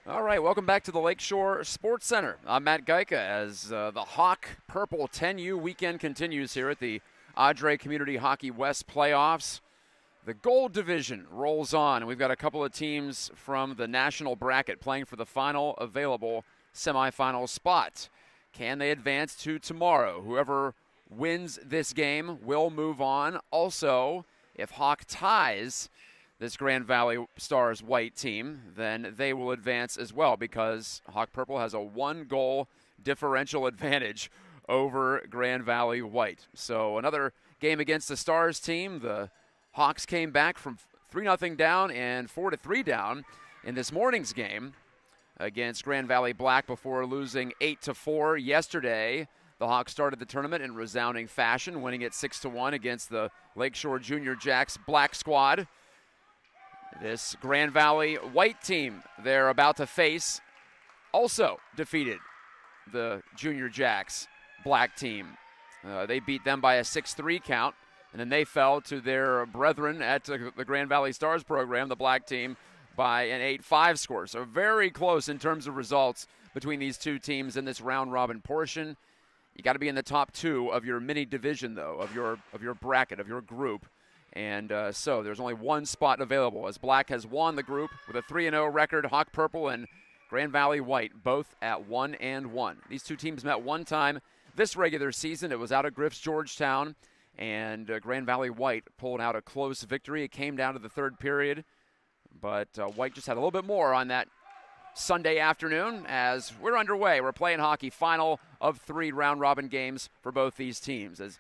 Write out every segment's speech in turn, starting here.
All right, welcome back to the Lakeshore Sports Centre. I'm Matt Gajtka as the Hawk Purple 10U weekend continues here at the ADRAY Community Hockey West playoffs. The gold division rolls on, and we've got a couple of teams from the national bracket playing for the final available semifinal spot. Can they advance to tomorrow? Whoever wins this game will move on. Also, if Hawk ties this Grand Valley Stars white team, then they will advance as well because Hawk Purple has a 1-goal differential advantage over Grand Valley White. So another game against the Stars team. The Hawks came back from 3-0 down and 4-3 down in this morning's game against Grand Valley Black before losing 8-4 yesterday. The Hawks started the tournament in resounding fashion, winning it 6-1 against the Lakeshore Junior Jacks Black squad. This Grand Valley White team they're about to face also defeated the Junior Jacks Black team. They beat them by a 6-3 count, and then they fell to their brethren at the Grand Valley Stars program, the Black team, by an 8-5 score. So very close in terms of results between these two teams in this round-robin portion. You got to be in the top two of your mini division, though, of your bracket, of your group. And so there's only one spot available as Black has won the group with a 3-0 record. Hawk Purple and Grand Valley White both at 1-1. These two teams met one time this regular season. It was out of Griff's Georgetown, and Grand Valley White pulled out a close victory. It came down to the third period, but White just had a little bit more on that Sunday afternoon as we're underway. We're playing hockey, final of 3 round-robin games for both these teams as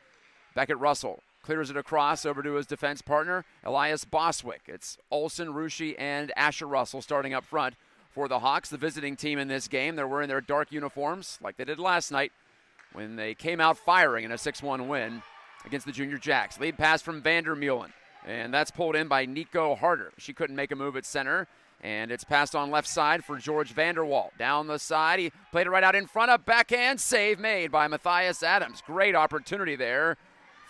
Beckett Russell clears it across over to his defense partner, Elias Boswick. It's Olsen, Rushi, and Asher Russell starting up front for the Hawks, the visiting team in this game. They're wearing their dark uniforms like they did last night when they came out firing in a 6-1 win against the Junior Jacks. Lead pass from Vandermeulen, and that's pulled in by Nico Harder. She couldn't make a move at center, and it's passed on left side for George Vanderwall. Down the side, he played it right out in front of backhand save made by Matthias Adams. Great opportunity there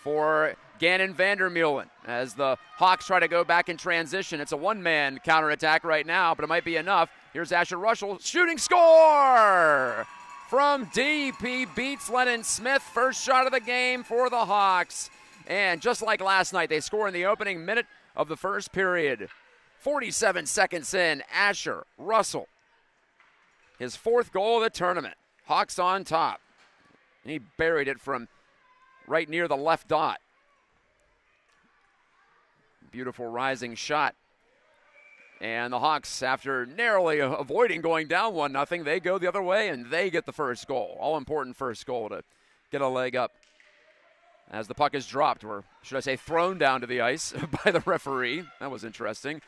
for Gannon Vandermeulen as the Hawks try to go back in transition. It's a one-man counterattack right now, but it might be enough. Here's Asher Russell, shooting score from deep. He beats Lennon Smith. First shot of the game for the Hawks. And just like last night, they score in the opening minute of the first period. 47 seconds in, Asher Russell, his 4th goal of the tournament. Hawks on top. And he buried it from right near the left dot. Beautiful rising shot. And the Hawks, after narrowly avoiding going down 1-0, they go the other way and they get the first goal. All-important first goal to get a leg up as the puck is dropped, or should I say thrown down to the ice by the referee. That was interesting.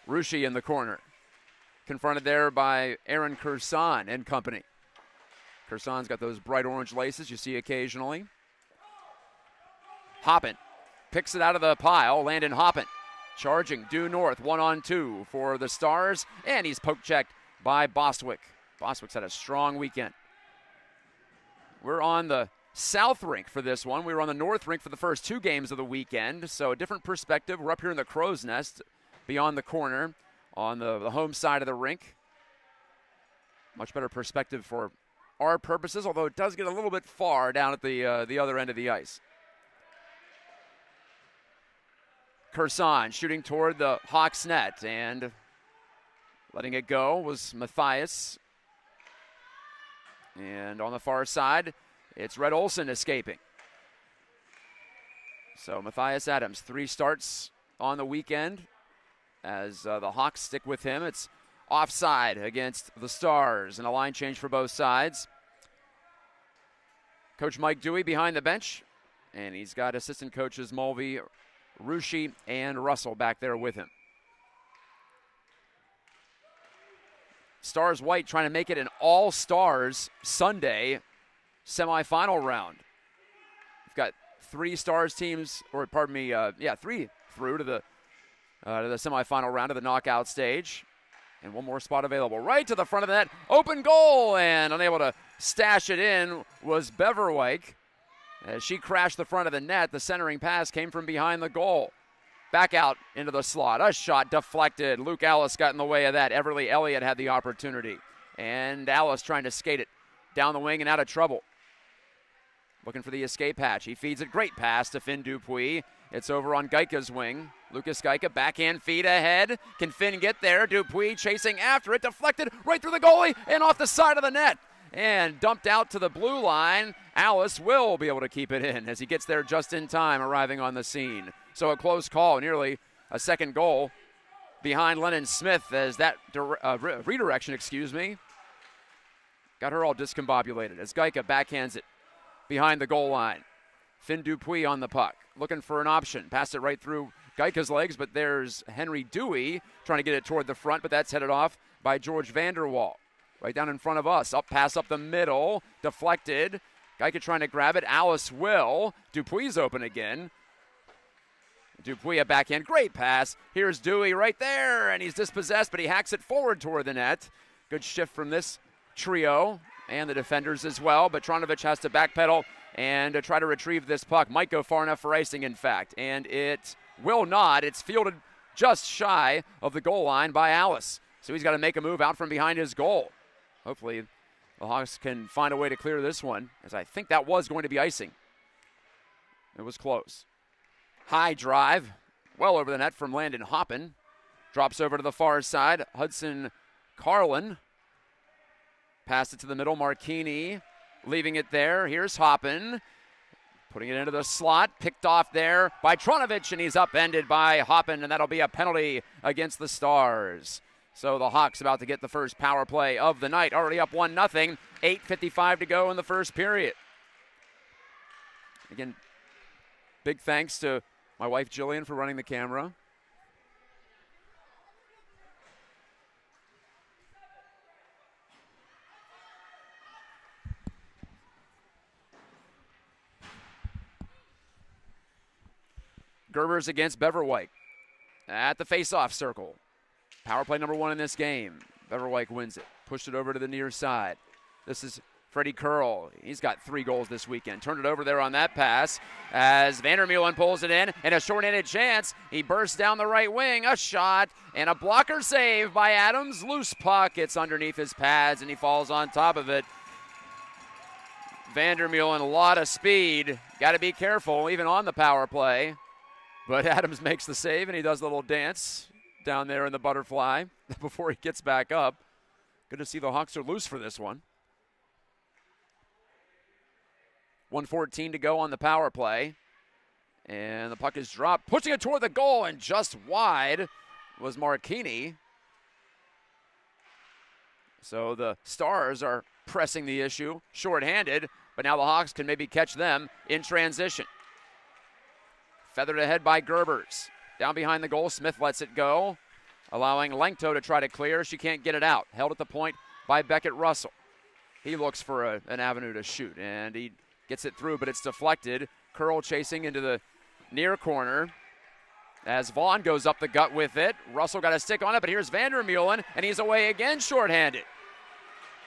Rushi in the corner. Confronted there by Aaron Kursan and company. Kursan's got those bright orange laces you see occasionally. Hoppin picks it out of the pile. Landon Hoppin charging due north, 1-on-2 for the Stars, and he's poke checked by Bostwick. Bostwick's had a strong weekend. We're on the south rink for this one. We were on the north rink for the first 2 games of the weekend, so a different perspective. We're up here in the Crow's Nest beyond the corner on the home side of the rink. Much better perspective for our purposes, although it does get a little bit far down at the other end of the ice. Kursan shooting toward the Hawks net, and letting it go was Matthias. And on the far side, it's Red Olsen escaping. So Matthias Adams, 3 starts on the weekend as the Hawks stick with him. It's offside against the Stars, and a line change for both sides. Coach Mike Dewey behind the bench, and he's got assistant coaches Mulvey, Rushi, and Russell back there with him. Stars White trying to make it an all-Stars Sunday semifinal round. We've got 3 Stars teams, or pardon me, 3 through to the semifinal round of the knockout stage. And one more spot available. Right to the front of the net. Open goal, and unable to stash it in was Beverwyk. As she crashed the front of the net, the centering pass came from behind the goal. Back out into the slot. A shot deflected. Luke Alice got in the way of that. Everly Elliott had the opportunity. And Alice trying to skate it down the wing and out of trouble. Looking for the escape hatch. He feeds it. Great pass to Finn Dupuis. It's over on Gajtka's wing. Lucas Gajtka, backhand feed ahead. Can Finn get there? Dupuis chasing after it. Deflected right through the goalie and off the side of the net. And dumped out to the blue line. Alice will be able to keep it in as he gets there just in time, arriving on the scene. So a close call, nearly a second goal behind Lennon Smith as that redirection, got her all discombobulated as Gajtka backhands it behind the goal line. Finn Dupuis on the puck, looking for an option. Passed it right through Gajka's legs, but there's Henry Dewey trying to get it toward the front, but that's headed off by George Vanderwall. Right down in front of us. Up pass up the middle. Deflected. Gajtka trying to grab it. Alice will. Dupuis open again. Dupuis a backhand. Great pass. Here's Dewey right there, and he's dispossessed, but he hacks it forward toward the net. Good shift from this trio and the defenders as well, but Tronovich has to backpedal and try to retrieve this puck. Might go far enough for icing, in fact, and it will not. It's fielded just shy of the goal line by Alice. So he's got to make a move out from behind his goal. Hopefully the Hawks can find a way to clear this one, as I think that was going to be icing. It was close. High drive, well over the net from Landon Hoppin. Drops over to the far side. Hudson Carlin. Passed it to the middle. Marchini leaving it there. Here's Hoppin. Putting it into the slot. Picked off there by Tronovich, and he's upended by Hoppin, and that'll be a penalty against the Stars. So the Hawks about to get the first power play of the night. Already up 1-0. 8:55 to go in the first period. Again, big thanks to my wife Jillian for running the camera. Gerbers against Beverwyk at the face-off circle. Power play number 1 in this game. Beverwyk wins it. Pushed it over to the near side. This is Freddie Curl. He's got 3 goals this weekend. Turned it over there on that pass as Vandermeulen pulls it in, and a short-handed chance. He bursts down the right wing. A shot and a blocker save by Adams. Loose puck. It's underneath his pads, and he falls on top of it. Vandermeulen, a lot of speed. Got to be careful, even on the power play. But Adams makes the save, and he does a little dance down there in the butterfly before he gets back up. Good to see the Hawks are loose for this one. 1:14 to go on the power play. And the puck is dropped. Pushing it toward the goal, and just wide was Marchini. So the Stars are pressing the issue, shorthanded, but now the Hawks can maybe catch them in transition. Feathered ahead by Gerbers. Down behind the goal, Smith lets it go, allowing Lengto to try to clear. She can't get it out. Held at the point by Beckett Russell. He looks for an avenue to shoot, and he gets it through, but it's deflected. Curl chasing into the near corner as Vaughn goes up the gut with it. Russell got a stick on it, but here's Vandermeulen, and he's away again, shorthanded.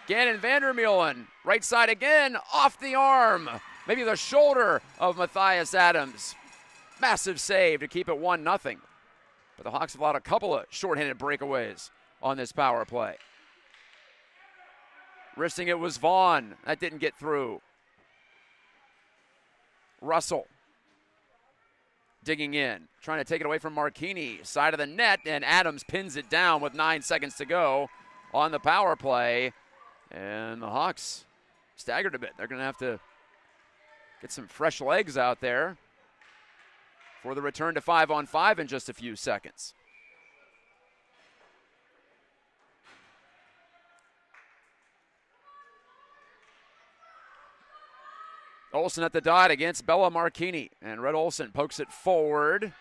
Gannon Vandermeulen, right side again, off the arm. Maybe the shoulder of Matthias Adams. Massive save to keep it 1-0. But the Hawks have allowed a couple of shorthanded breakaways on this power play. Wristing it was Vaughn. That didn't get through. Russell digging in, trying to take it away from Marchini. Side of the net, and Adams pins it down with 9 seconds to go on the power play. And the Hawks staggered a bit. They're going to have to get some fresh legs out there for the return to 5-on-5 in just a few seconds. Olsen at the dot against Bella Marchini, and Red Olsen pokes it forward.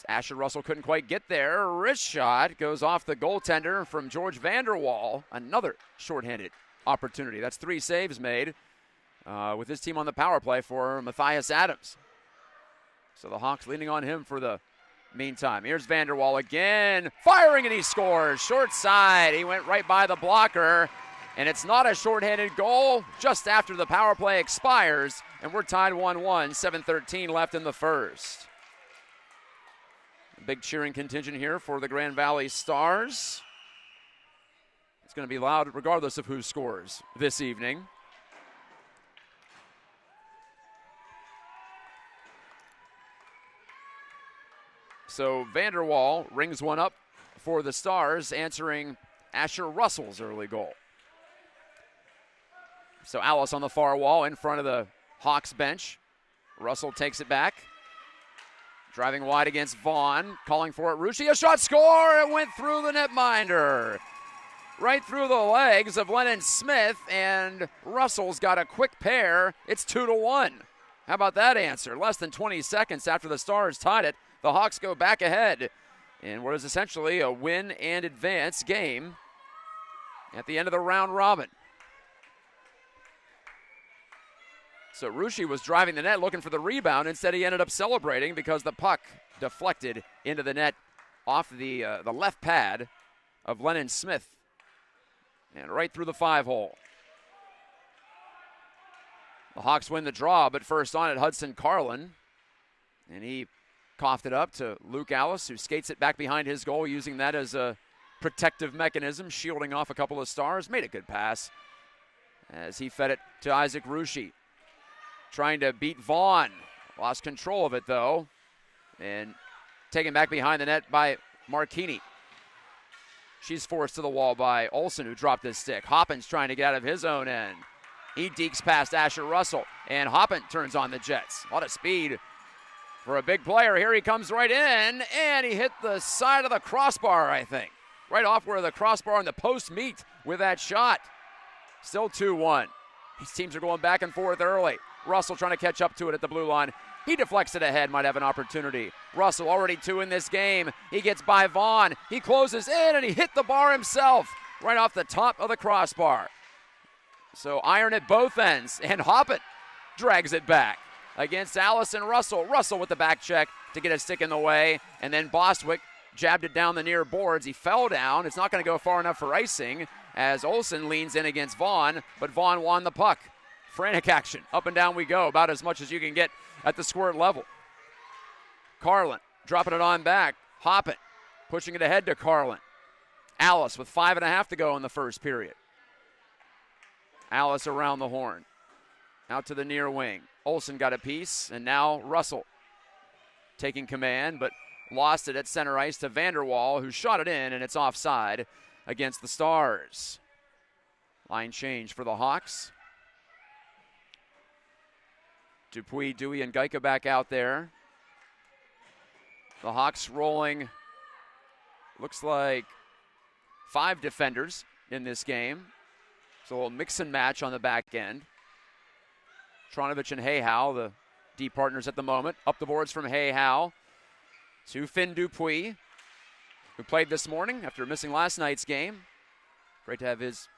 Asher Russell couldn't quite get there. Wrist shot goes off the goaltender from George Vanderwall. Another shorthanded opportunity. That's 3 saves made with his team on the power play for Matthias Adams. So the Hawks leaning on him for the meantime. Here's Vanderwall again, firing, and he scores. Short side, he went right by the blocker, and it's not a shorthanded goal just after the power play expires, and we're tied 1-1, 7:13 left in the first. Big cheering contingent here for the Grand Valley Stars. It's going to be loud regardless of who scores this evening. So Vanderwall rings one up for the Stars, answering Asher Russell's early goal. So Alice on the far wall in front of the Hawks bench. Russell takes it back. Driving wide against Vaughn, calling for it. Ruschi, a shot, score! It went through the netminder. Right through the legs of Lennon Smith, and Russell's got a quick pair. It's 2-1. How about that answer? Less than 20 seconds after the Stars tied it, the Hawks go back ahead in what is essentially a win and advance game at the end of the round robin. So Ruschi was driving the net looking for the rebound. Instead, he ended up celebrating because the puck deflected into the net off the left pad of Lennon Smith and right through the 5-hole. The Hawks win the draw, but first on it, Hudson Carlin. And he coughed it up to Luke Alice, who skates it back behind his goal, using that as a protective mechanism, shielding off a couple of Stars. Made a good pass as he fed it to Isaac Ruschi. Trying to beat Vaughn. Lost control of it, though. And taken back behind the net by Marchini. She's forced to the wall by Olsen, who dropped his stick. Hoppin's trying to get out of his own end. He dekes past Asher Russell, and Hoppin turns on the Jets. A lot of speed for a big player. Here he comes right in, and he hit the side of the crossbar, I think. Right off where the crossbar and the post meet with that shot. Still 2-1. These teams are going back and forth early. Russell trying to catch up to it at the blue line. He deflects it ahead, might have an opportunity. Russell already 2 in this game. He gets by Vaughn. He closes in, and he hit the bar himself right off the top of the crossbar. So iron at both ends, and Hoppin drags it back against Allison Russell. Russell with the back check to get a stick in the way, and then Bostwick jabbed it down the near boards. He fell down. It's not going to go far enough for icing as Olsen leans in against Vaughn, but Vaughn won the puck. Frantic action. Up and down we go, about as much as you can get at the squirt level. Carlin dropping it on back. Hoppin pushing it ahead to Carlin. Alice with 5.5 to go in the first period. Alice around the horn. Out to the near wing. Olsen got a piece, and now Russell taking command, but lost it at center ice to Vanderwall, who shot it in, and it's offside against the Stars. Line change for the Hawks. Dupuis, Dewey, and Gajtka back out there. The Hawks rolling, looks like 5 defenders in this game. It's a little mix and match on the back end. Tronovich and Hayhow, the D partners at the moment. Up the boards from Hayhow to Finn Dupuis, who played this morning after missing last night's game. Great to have his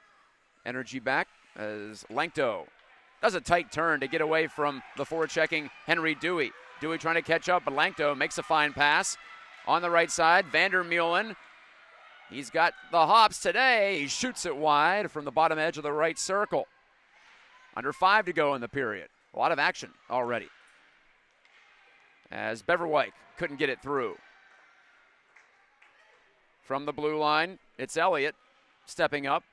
energy back as Lankto does a tight turn to get away from the forechecking Henry Dewey. Dewey trying to catch up, but Lankto makes a fine pass. On the right side, Vandermeulen. He's got the hops today. He shoots it wide from the bottom edge of the right circle. Under 5 to go in the period. A lot of action already. As Beverwyk couldn't get it through. From the blue line, it's Elliott stepping up.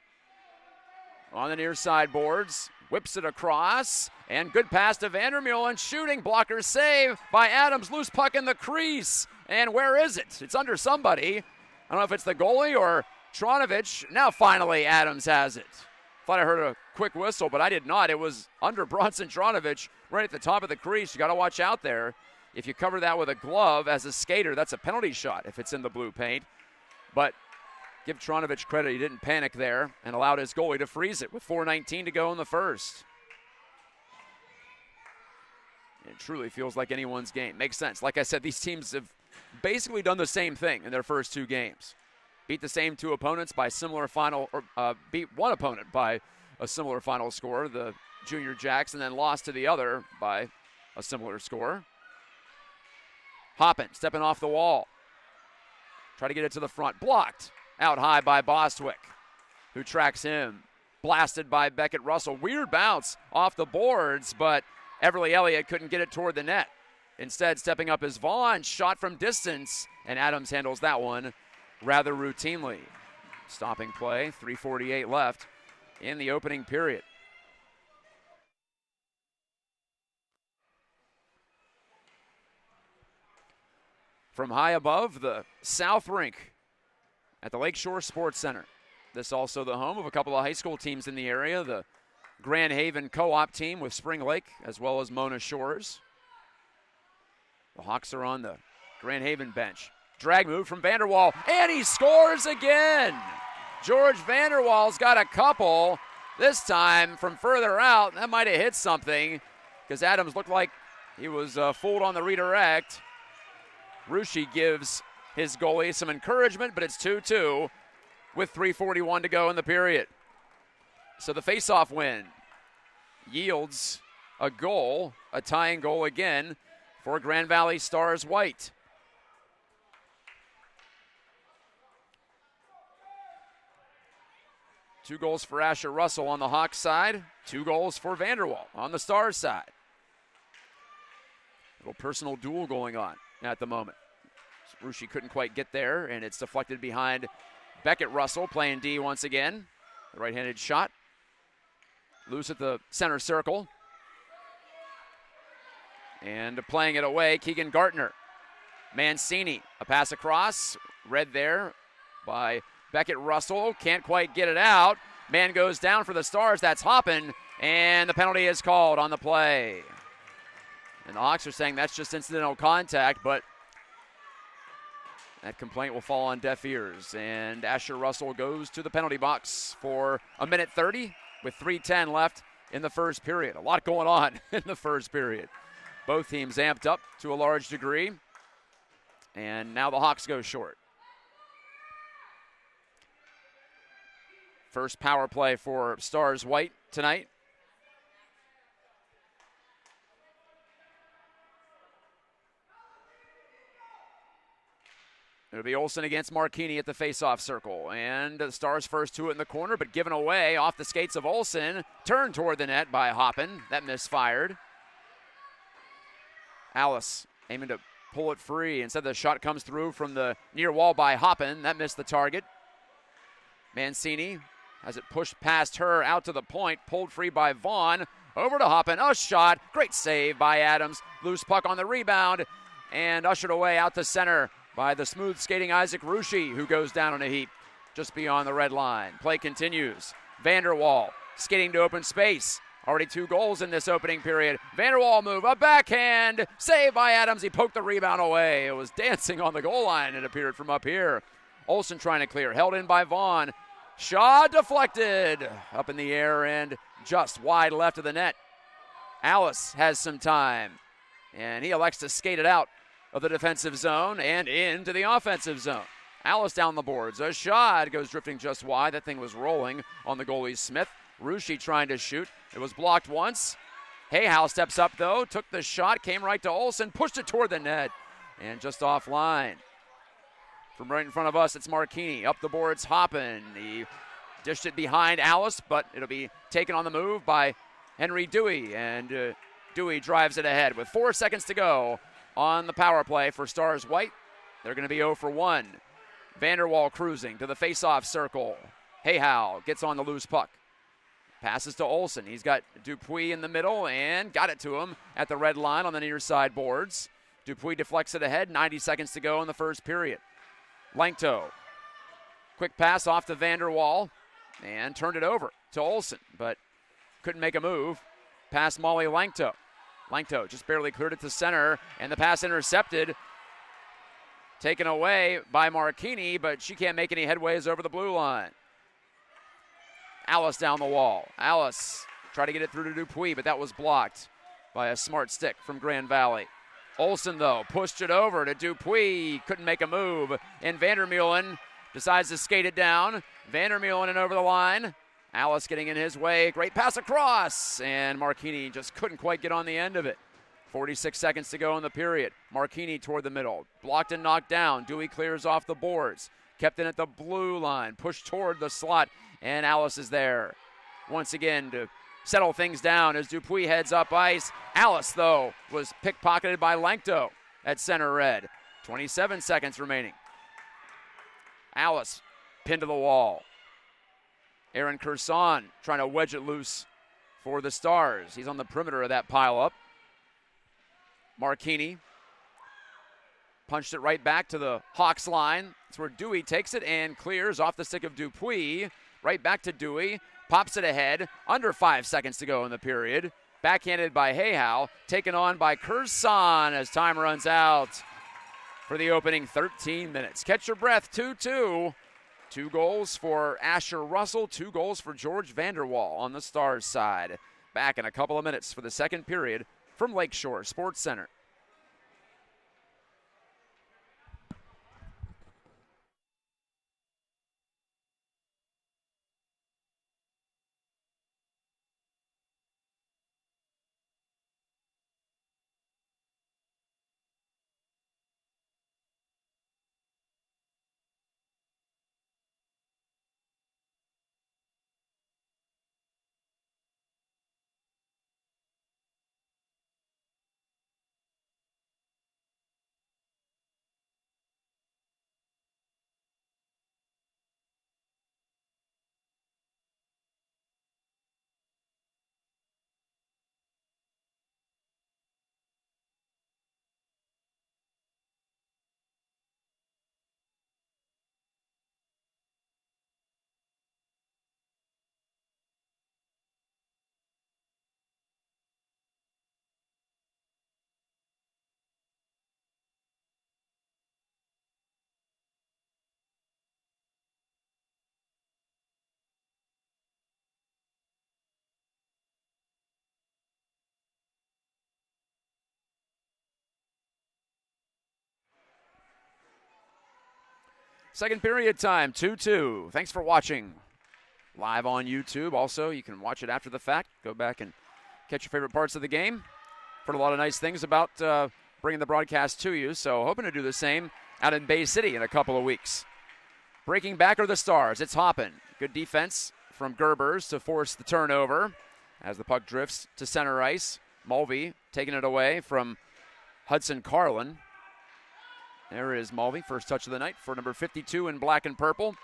On the near side boards. Whips it across, and good pass to Vandermeulen. Shooting, blocker save by Adams. Loose puck in the crease. And where is it? It's under somebody. I don't know if it's the goalie or Tronovich. Now finally Adams has it. Thought I heard a quick whistle, but I did not. It was under Bronson Tronovich right at the top of the crease. You got to watch out there. If you cover that with a glove as a skater, that's a penalty shot if it's in the blue paint. But give Tronovich credit. He didn't panic there and allowed his goalie to freeze it with 4:19 to go in the first. It truly feels like anyone's game. Makes sense. Like I said, these teams have basically done the same thing in their first 2 games. Beat the same 2 opponents by similar final, or beat one opponent by a similar final score, the Junior Jacks, and then lost to the other by a similar score. Hoppin stepping off the wall. Try to get it to the front. Blocked. Out high by Bostwick, who tracks him. Blasted by Beckett Russell. Weird bounce off the boards, but Everly Elliott couldn't get it toward the net. Instead, stepping up is Vaughn, shot from distance, and Adams handles that one rather routinely. Stopping play, 3:48 left in the opening period. From high above the South Rink at the Lakeshore Sports Centre. This also the home of a couple of high school teams in the area, the Grand Haven Co-op team with Spring Lake, as well as Mona Shores. The Hawks are on the Grand Haven bench. Drag move from Vanderwall, and he scores again. George Vanderwall's got a couple. This time from further out, that might have hit something because Adams looked like he was fooled on the redirect. Ruschi gives his goalie some encouragement, but it's 2-2 with 3:41 to go in the period. So the faceoff win yields a goal, a tying goal again for Grand Valley Stars White. Two goals for Asher Russell on the Hawks side, 2 goals for Vanderwall on the Stars side. Little personal duel going on at the moment. Ruschi couldn't quite get there, and it's deflected behind Beckett Russell, playing D once again. The right-handed shot. Loose at the center circle. And playing it away, Keegan Gartner. Mancini, a pass across, read there by Beckett Russell. Can't quite get it out. Man goes down for the Stars, that's Hoppin, and the penalty is called on the play. And the Hawks are saying that's just incidental contact, but that complaint will fall on deaf ears. And Asher Russell goes to the penalty box for 1:30 with 3:10 left in the first period. A lot going on in the first period. Both teams amped up to a large degree. And now the Hawks go short. First power play for Stars White tonight. It'll be Olsen against Marchini at the faceoff circle. And the Stars first to it in the corner, but given away off the skates of Olsen. Turned toward the net by Hoppin. That misfired. Alice aiming to pull it free. Instead, the shot comes through from the near wall by Hoppin. That missed the target. Mancini has it pushed past her out to the point. Pulled free by Vaughn. Over to Hoppin. A shot. Great save by Adams. Loose puck on the rebound. And ushered away out to center by the smooth skating Isaac Ruschi, who goes down in a heap just beyond the red line. Play continues. Vanderwall skating to open space. Already 2 goals in this opening period. Vanderwall move, a backhand, save by Adams. He poked the rebound away. It was dancing on the goal line, it appeared, from up here. Olsen trying to clear, held in by Vaughn. Shot deflected, up in the air and just wide left of the net. Alice has some time, and he elects to skate it out of the defensive zone and into the offensive zone. Alice down the boards. A shot goes drifting just wide. That thing was rolling on the goalie Smith. Ruschi trying to shoot. It was blocked once. Hayhow steps up, though, took the shot, came right to Olsen, pushed it toward the net, and just offline. From right in front of us, it's Marchini. Up the boards, Hoppin. He dished it behind Alice, but it'll be taken on the move by Henry Dewey, and Dewey drives it ahead with 4 seconds to go on the power play for Stars White. They're going to be 0 for 1. Vanderwall cruising to the face-off circle. Hayhow gets on the loose puck. Passes to Olsen. He's got Dupuis in the middle and got it to him at the red line on the near side boards. Dupuis deflects it ahead. 90 seconds to go in the first period. Langto. Quick pass off to Vanderwall and turned it over to Olsen, but couldn't make a move. Past Molly Langto. Langto just barely cleared it to center, and the pass intercepted. Taken away by Marchini, but she can't make any headways over the blue line. Alice down the wall. Alice tried to get it through to Dupuis, but that was blocked by a smart stick from Grand Valley. Olsen, though, pushed it over to Dupuis. Couldn't make a move. And Vandermeulen decides to skate it down. Vandermeulen in over the line. Alice getting in his way. Great pass across. And Marchini just couldn't quite get on the end of it. 46 seconds to go in the period. Marchini toward the middle. Blocked and knocked down. Dewey clears off the boards. Kept in at the blue line. Pushed toward the slot. And Alice is there. Once again to settle things down as Dupuis heads up ice. Alice, though, was pickpocketed by Lankto at center red. 27 seconds remaining. Alice pinned to the wall. Aaron Kerson trying to wedge it loose for the Stars. He's on the perimeter of that pileup. Marchini punched it right back to the Hawks line. That's where Dewey takes it and clears off the stick of Dupuis. Right back to Dewey. Pops it ahead. Under 5 seconds to go in the period. Backhanded by Hayhow. Taken on by Kerson as time runs out for the opening 13 minutes. Catch your breath, 2-2. 2 goals for Asher Russell, 2 goals for George Vanderwall on the Stars side. Back in a couple of minutes for the second period from Lakeshore Sports Centre. Second period time, 2-2. Thanks for watching live on YouTube. Also, you can watch it after the fact. Go back and catch your favorite parts of the game. Heard a lot of nice things about bringing the broadcast to you, so hoping to do the same out in Bay City in a couple of weeks. Breaking back are the Stars. It's Hoppin. Good defense from Gerbers to force the turnover as the puck drifts to center ice. Mulvey taking it away from Hudson Carlin. There is Mulvey, first touch of the night for number 52 in black and purple.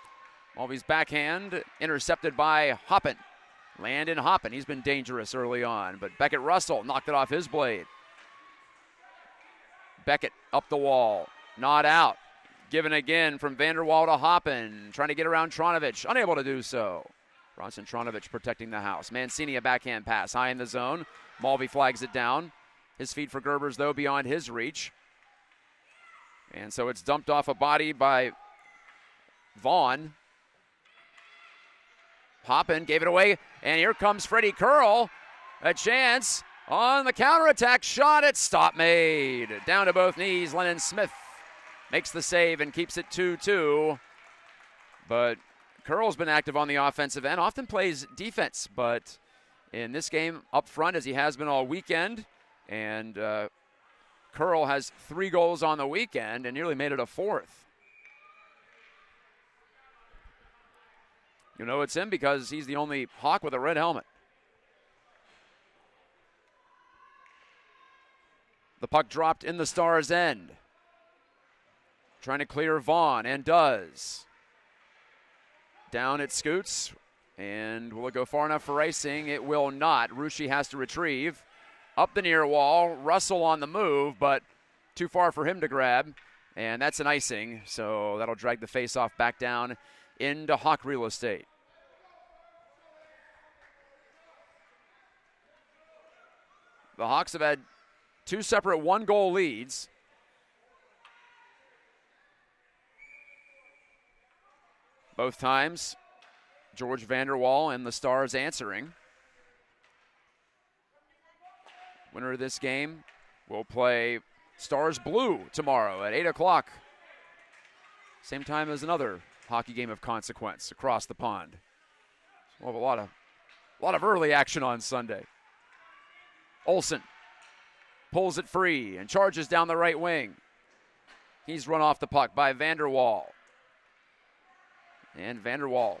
Mulvey's backhand intercepted by Hoppin. Landon Hoppin, he's been dangerous early on, but Beckett Russell knocked it off his blade. Beckett up the wall, not out. Given again from Vanderwall to Hoppin, trying to get around Tronovich, unable to do so. Bronson Tronovich protecting the house. Mancini a backhand pass, high in the zone. Mulvey flags it down. His feet for Gerbers, though, beyond his reach. And so it's dumped off a body by Vaughn. Hoppin gave it away, and here comes Freddie Curl. A chance on the counterattack shot. It's stop made. Down to both knees, Lennon Smith makes the save and keeps it 2-2. But Curl's been active on the offensive end, often plays defense, but in this game up front, as he has been all weekend, and Curl has 3 goals on the weekend and nearly made it a 4th. You know it's him because he's the only Hawk with a red helmet. The puck dropped in the Stars' end. Trying to clear Vaughn, and does. Down it scoots, and will it go far enough for icing? It will not. Ruschi has to retrieve. Up the near wall, Russell on the move, but too far for him to grab, and that's an icing, so that'll drag the faceoff back down into Hawk real estate. The Hawks have had 2 separate 1-goal leads. Both times, George Vanderwall and the Stars answering. Winner of this game will play Stars Blue tomorrow at 8 o'clock. Same time as another hockey game of consequence across the pond. We'll have a lot of early action on Sunday. Olsen pulls it free and charges down the right wing. He's run off the puck by Vanderwall. And Vanderwall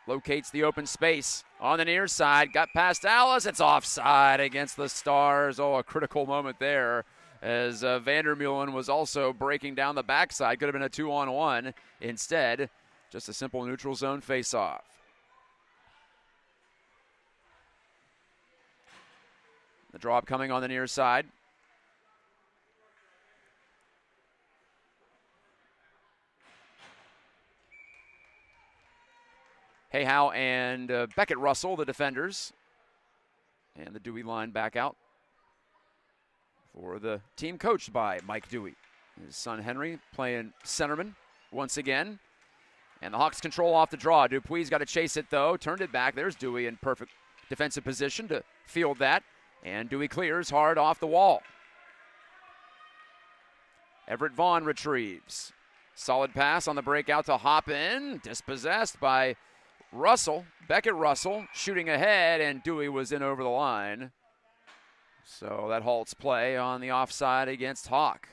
locates the open space on the near side. Got past Alice. It's offside against the Stars. Oh, a critical moment there as Vandermeulen was also breaking down the backside. Could have been a 2-on-1. Instead, just a simple neutral zone face-off. The drop coming on the near side. Hayhow and Beckett Russell, the defenders. And the Dewey line back out for the team coached by Mike Dewey. His son Henry playing centerman once again. And the Hawks control off the draw. Dupuy's got to chase it, though. Turned it back. There's Dewey in perfect defensive position to field that. And Dewey clears hard off the wall. Everett Vaughn retrieves. Solid pass on the breakout to Hoppin. Dispossessed by Russell, Beckett Russell, shooting ahead, and Dewey was in over the line. So that halts play on the offside against Hawk.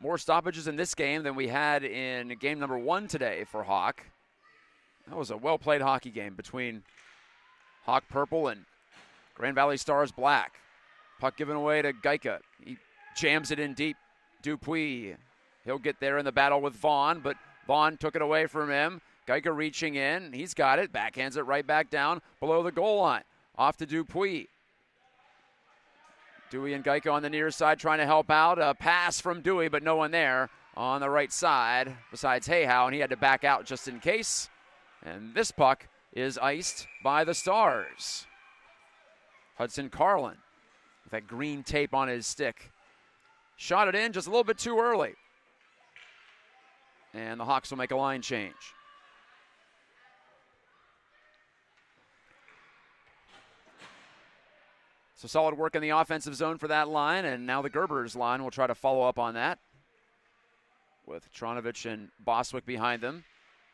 More stoppages in this game than we had in game number 1 today for Hawk. That was a well-played hockey game between Hawk Purple and Grand Valley Stars Black. Puck given away to Gajtka. He jams it in deep. Dupuy, he'll get there in the battle with Vaughn, but Vaughn took it away from him. Gajtka reaching in. He's got it. Backhands it right back down below the goal line. Off to Dupuy. Dewey and Gajtka on the near side trying to help out. A pass from Dewey, but no one there on the right side besides Hayhow, and he had to back out just in case. And this puck is iced by the Stars. Hudson Carlin with that green tape on his stick. Shot it in just a little bit too early. And the Hawks will make a line change. So solid work in the offensive zone for that line, and now the Gerbers line will try to follow up on that with Tronovich and Boswick behind them.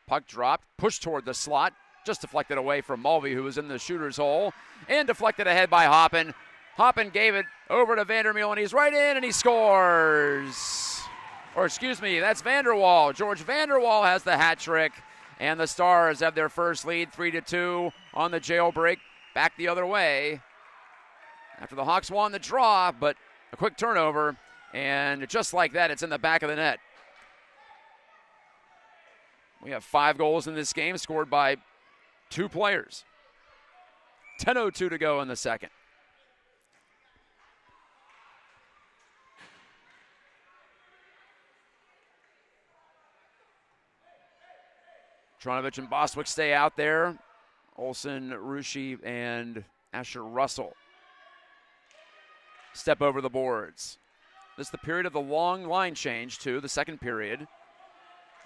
Puck dropped, pushed toward the slot, just deflected away from Mulvey, who was in the shooter's hole, and deflected ahead by Hoppin. Hoppin gave it over to Vandermeulen. He's right in, and he scores. Or excuse me, that's Vanderwall. George Vanderwall has the hat trick, and the Stars have their first lead, 3-2 on the jailbreak. Back the other way after the Hawks won the draw, but a quick turnover, and just like that, it's in the back of the net. We have 5 goals in this game, scored by 2 players. 10:02 to go in the second. Tronovich and Boswick stay out there. Olsen, Rushi, and Asher Russell step over the boards. This is the period of the long line change, too, the second period.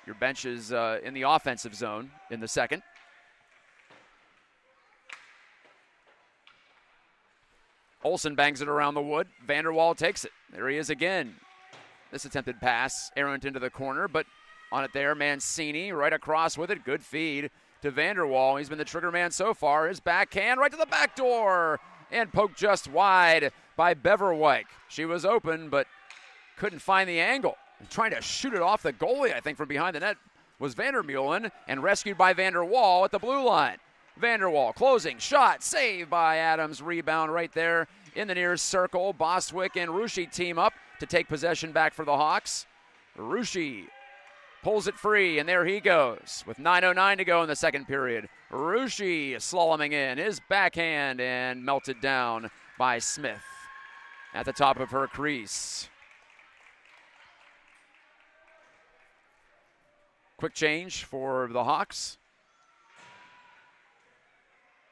Your bench is in the offensive zone in the second. Olsen bangs it around the wood. Vanderwall takes it. There he is again. This attempted pass, errant into the corner, but on it there, Mancini right across with it. Good feed to Vanderwall. He's been the trigger man so far. His backhand right to the back door and poked just wide by Beverwyk. She was open, but couldn't find the angle. Trying to shoot it off the goalie, I think, from behind the net was Vandermeulen, and rescued by Vanderwall at the blue line. Vanderwall closing shot, saved by Adams. Rebound right there in the near circle. Boswick and Rushi team up to take possession back for the Hawks. Rushi pulls it free, and there he goes with 9:09 to go in the second period. Rushi slaloming in his backhand and melted down by Smith at the top of her crease. Quick change for the Hawks.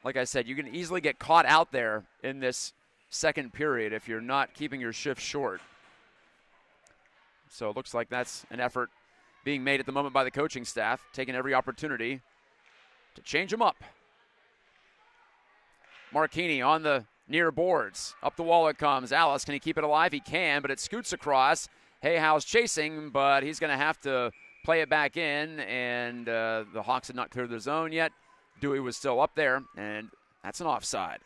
Like I said, you can easily get caught out there in this second period if you're not keeping your shift short. So it looks like that's an effort being made at the moment by the coaching staff, taking every opportunity to change them up. Marchini on the near boards. Up the wall it comes. Alice, can he keep it alive? He can, but it scoots across. Hayhow's chasing, but he's going to have to play it back in, and the Hawks had not cleared the zone yet. Dewey was still up there, and that's an offside.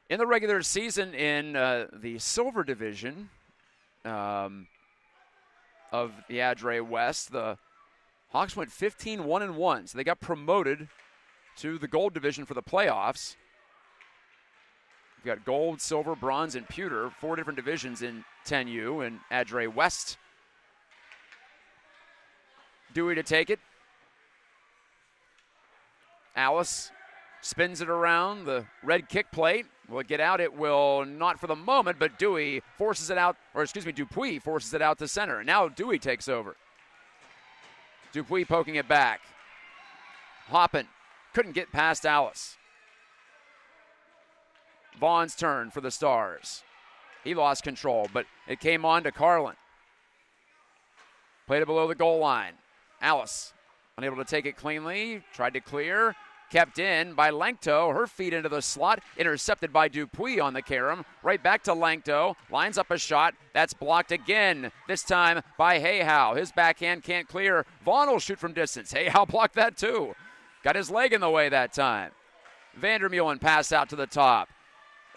In the regular season in the silver division of the ADRAY West, the Hawks went 15-1-1, so they got promoted to the gold division for the playoffs. We've got gold, silver, bronze, and pewter, 4 different divisions in 10U and ADRAY West. Dewey to take it. Alice spins it around the red kick plate. Will it get out? It will not for the moment, but Dupuy forces it out to center. And now Dewey takes over. Dupuy poking it back. Hoppin couldn't get past Alice. Vaughn's turn for the Stars. He lost control, but it came on to Carlin. Played it below the goal line. Alice unable to take it cleanly. Tried to clear. Kept in by Lankto. Her feet into the slot. Intercepted by Dupuy on the carom. Right back to Lankto. Lines up a shot. That's blocked again. This time by Hayhow. His backhand can't clear. Vaughn will shoot from distance. Hayhow blocked that too. Got his leg in the way that time. Vandermeulen pass out to the top.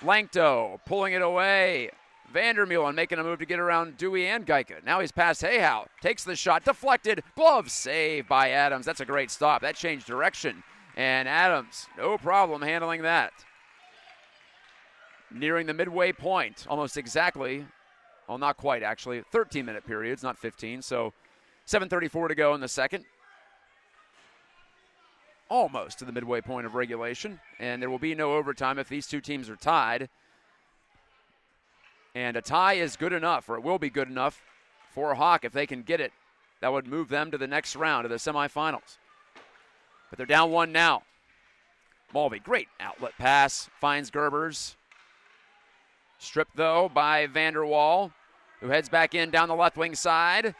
Lankto pulling it away. Vandermeulen making a move to get around Dewey and Gajtka. Now he's past Hayhow. Takes the shot. Deflected. Glove save by Adams. That's a great stop. That changed direction. And Adams, no problem handling that. Nearing the midway point, almost exactly. Well, not quite, actually. 13-minute periods, not 15. So 7:34 to go in the second. Almost to the midway point of regulation. And there will be no overtime if these two teams are tied. And a tie is good enough, or it will be good enough for Hawk if they can get it. That would move them to the next round of the semifinals. But they're down 1 now. Mulvey, great outlet pass, finds Gerbers. Stripped, though, by Vanderwall, who heads back in down the left wing side.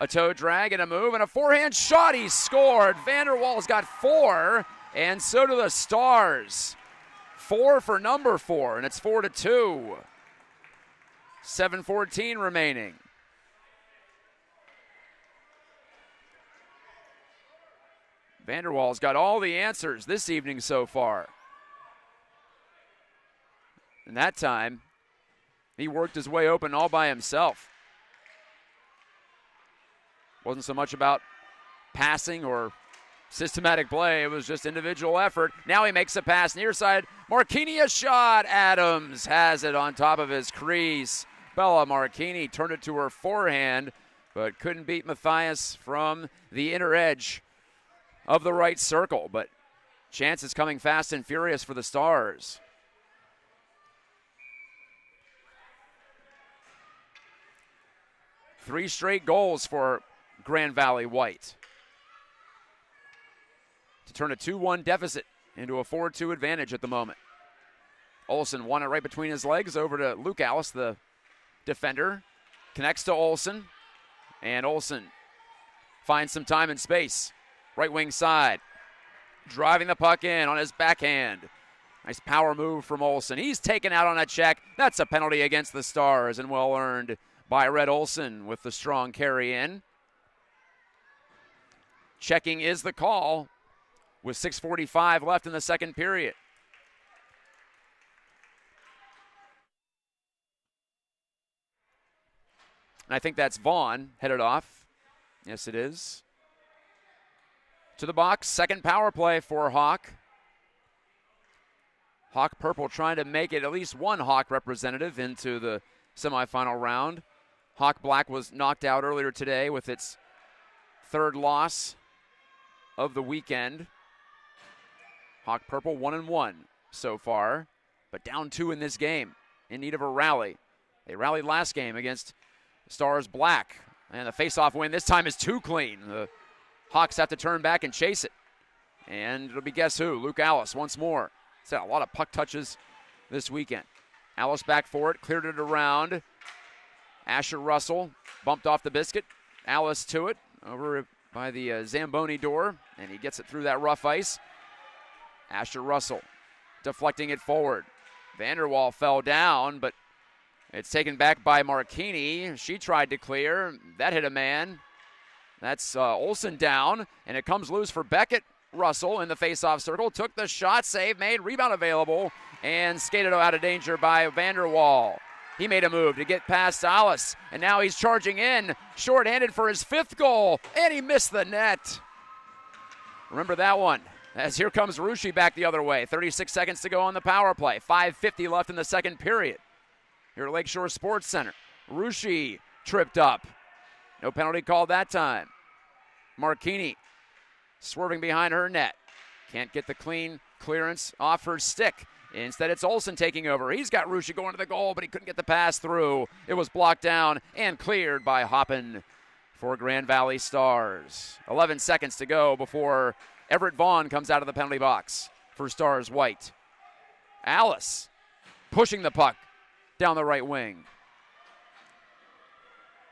A toe drag and a move and a forehand shot. He scored. Vanderwall's got 4, and so do the Stars. 4 for number 4, and it's 4-2. 7:14 remaining. Vanderwall's got all the answers this evening so far. And that time, he worked his way open all by himself. Wasn't so much about passing or systematic play. It was just individual effort. Now he makes a pass near side. Marchini a shot. Adams has it on top of his crease. Bella Marchini turned it to her forehand, but couldn't beat Matthias from the inner edge of the right circle. But chances coming fast and furious for the Stars. Three straight goals for Grand Valley White to turn a 2-1 deficit into a 4-2 advantage at the moment. Olsen won it right between his legs over to Luke Alice, the defender. Connects to Olsen, and Olsen finds some time and space. Right wing side, driving the puck in on his backhand. Nice power move from Olsen. He's taken out on a check. That's a penalty against the Stars, and well earned by Red Olsen with the strong carry in. Checking is the call with 6:45 left in the second period. And I think that's Vaughn headed off. Yes, it is. To the box, second power play for Hawk. Hawk Purple trying to make it at least one Hawk representative into the semifinal round. Hawk Black was knocked out earlier today with its third loss of the weekend. Hawk Purple 1-1 so far, but down 2 in this game, in need of a rally. They rallied last game against Stars Black, and the face-off win this time is too clean. The Hawks have to turn back and chase it. And it'll be guess who? Luke Alice once more. He's had a lot of puck touches this weekend. Alice back for it, cleared it around. Asher Russell bumped off the biscuit. Alice to it, over by the Zamboni door, and he gets it through that rough ice. Asher Russell deflecting it forward. Vanderwall fell down, but it's taken back by Marchini. She tried to clear. That hit a man. That's Olsen down, and it comes loose for Beckett. Russell in the face-off circle, took the shot, save made, rebound available, and skated out of danger by Vanderwall. He made a move to get past Alice, and now he's charging in, short-handed for his 5th goal, and he missed the net. Remember that one, as here comes Rushy back the other way. 36 seconds to go on the power play. 5:50 left in the second period. Here at Lakeshore Sports Center. Rushy tripped up. No penalty called that time. Marchini swerving behind her net. Can't get the clean clearance off her stick. Instead, it's Olsen taking over. He's got Rushy going to the goal, but he couldn't get the pass through. It was blocked down and cleared by Hoppen for Grand Valley Stars. 11 seconds to go before Everett Vaughn comes out of the penalty box for Stars White. Alice pushing the puck down the right wing.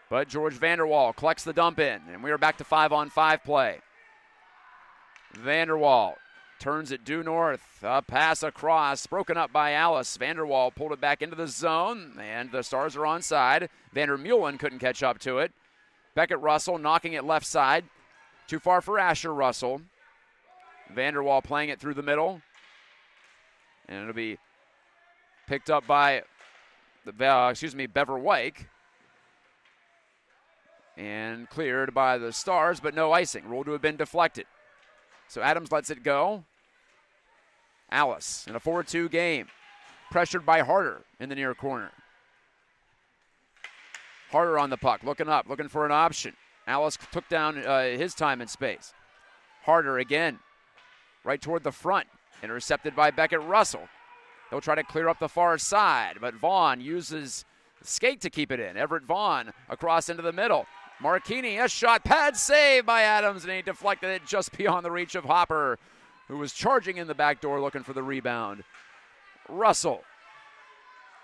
But George Vanderwall collects the dump in, and we are back to 5-on-5 play. Vanderwall turns it due north. A pass across, broken up by Alice. Vanderwall pulled it back into the zone, and the Stars are onside. Vandermeulen couldn't catch up to it. Beckett Russell knocking it left side. Too far for Asher Russell. Vanderwall playing it through the middle. And it'll be picked up by Bever Wyke. And cleared by the Stars, but no icing. Ruled to have been deflected. So Adams lets it go. Alice in a 4-2 game. Pressured by Harder in the near corner. Harder on the puck, looking up, looking for an option. Alice took down his time and space. Harder again, right toward the front. Intercepted by Beckett Russell. They'll try to clear up the far side, but Vaughn uses skate to keep it in. Everett Vaughn across into the middle. Marchini, a shot, pad save by Adams, and he deflected it just beyond the reach of Hopper, who was charging in the back door looking for the rebound. Russell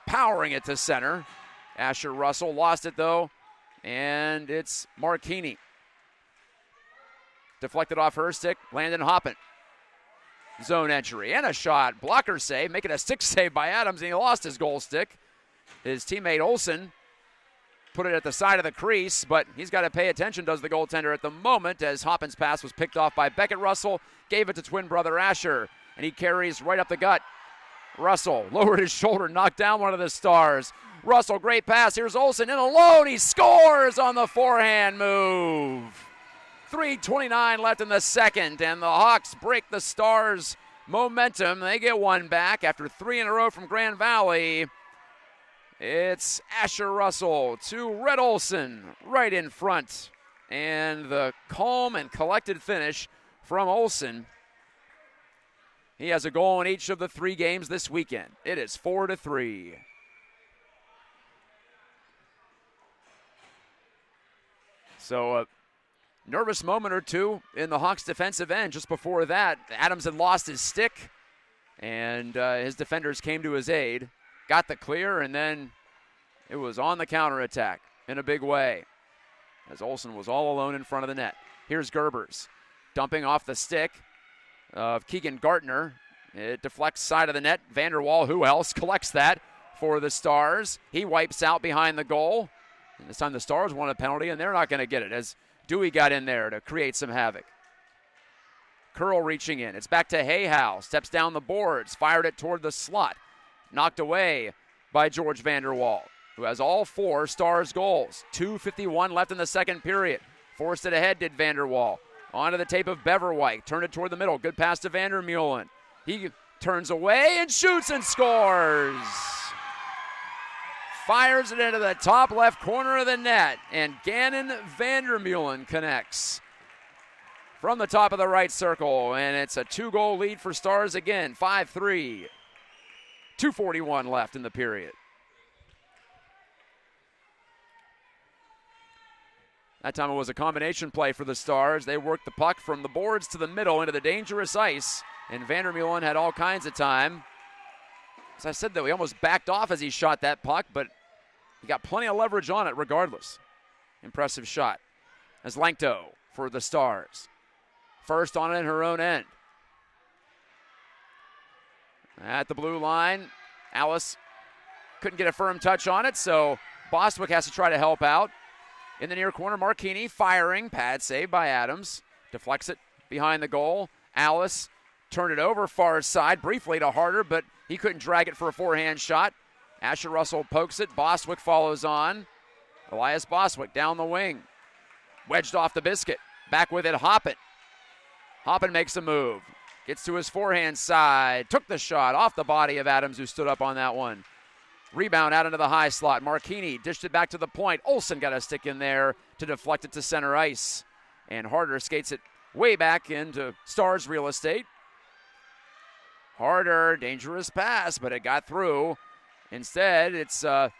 powering it to center. Asher Russell lost it though, and it's Marchini. Deflected off her stick, Landon Hoppen. Zone entry and a shot, blocker save, making a stick save by Adams, and he lost his goal stick. His teammate Olsen put it at the side of the crease, but he's got to pay attention, does the goaltender at the moment, as Hoppen's pass was picked off by Beckett Russell, gave it to twin brother Asher, and he carries right up the gut. Russell lowered his shoulder, knocked down one of the Stars. Russell, great pass. Here's Olsen in alone. He scores on the forehand move. 3:29 left in the second, and the Hawks break the Stars' momentum. They get one back after 3 in a row from Grand Valley. It's Asher Russell to Red Olsen right in front. And the calm and collected finish from Olsen. He has a goal in each of the 3 games this weekend. It is 4-3. So a nervous moment or two in the Hawks' defensive end. Just before that, Adams had lost his stick, and his defenders came to his aid. Got the clear, and then it was on the counterattack in a big way, as Olsen was all alone in front of the net. Here's Gerbers dumping off the stick of Keegan Gartner. It deflects side of the net. Vanderwall, who else, collects that for the Stars. He wipes out behind the goal. And this time the Stars want a penalty, and they're not going to get it, as Dewey got in there to create some havoc. Curl reaching in. It's back to Hayhow. Steps down the boards. Fired it toward the slot. Knocked away by George Vanderwall, who has all 4 Stars goals. 2:51 left in the second period. Forced it ahead, did Vanderwall. Onto the tape of Beverwyk. Turned it toward the middle. Good pass to Vandermeulen. He turns away and shoots and scores. Fires it into the top left corner of the net, and Gannon Vandermeulen connects from the top of the right circle, and it's a 2-goal lead for Stars again, 5-3. 2:41 left in the period. That time it was a combination play for the Stars. They worked the puck from the boards to the middle into the dangerous ice, and Vandermeulen had all kinds of time. As I said, though, he almost backed off as he shot that puck, but he got plenty of leverage on it regardless. Impressive shot. As Lankto for the Stars. First on it in her own end. At the blue line, Alice couldn't get a firm touch on it, so Bostwick has to try to help out. In the near corner, Marchini firing. Pad save by Adams. Deflects it behind the goal. Alice turned it over far side briefly to Harder, but he couldn't drag it for a forehand shot. Asher Russell pokes it. Bostwick follows on. Elias Bostwick down the wing. Wedged off the biscuit. Back with it, Hoppin. Hoppin makes a move. Gets to his forehand side. Took the shot off the body of Adams, who stood up on that one. Rebound out into the high slot. Marchini dished it back to the point. Olsen got a stick in there to deflect it to center ice. And Harder skates it way back into Stars real estate. Harder, dangerous pass, but it got through. Instead, it's a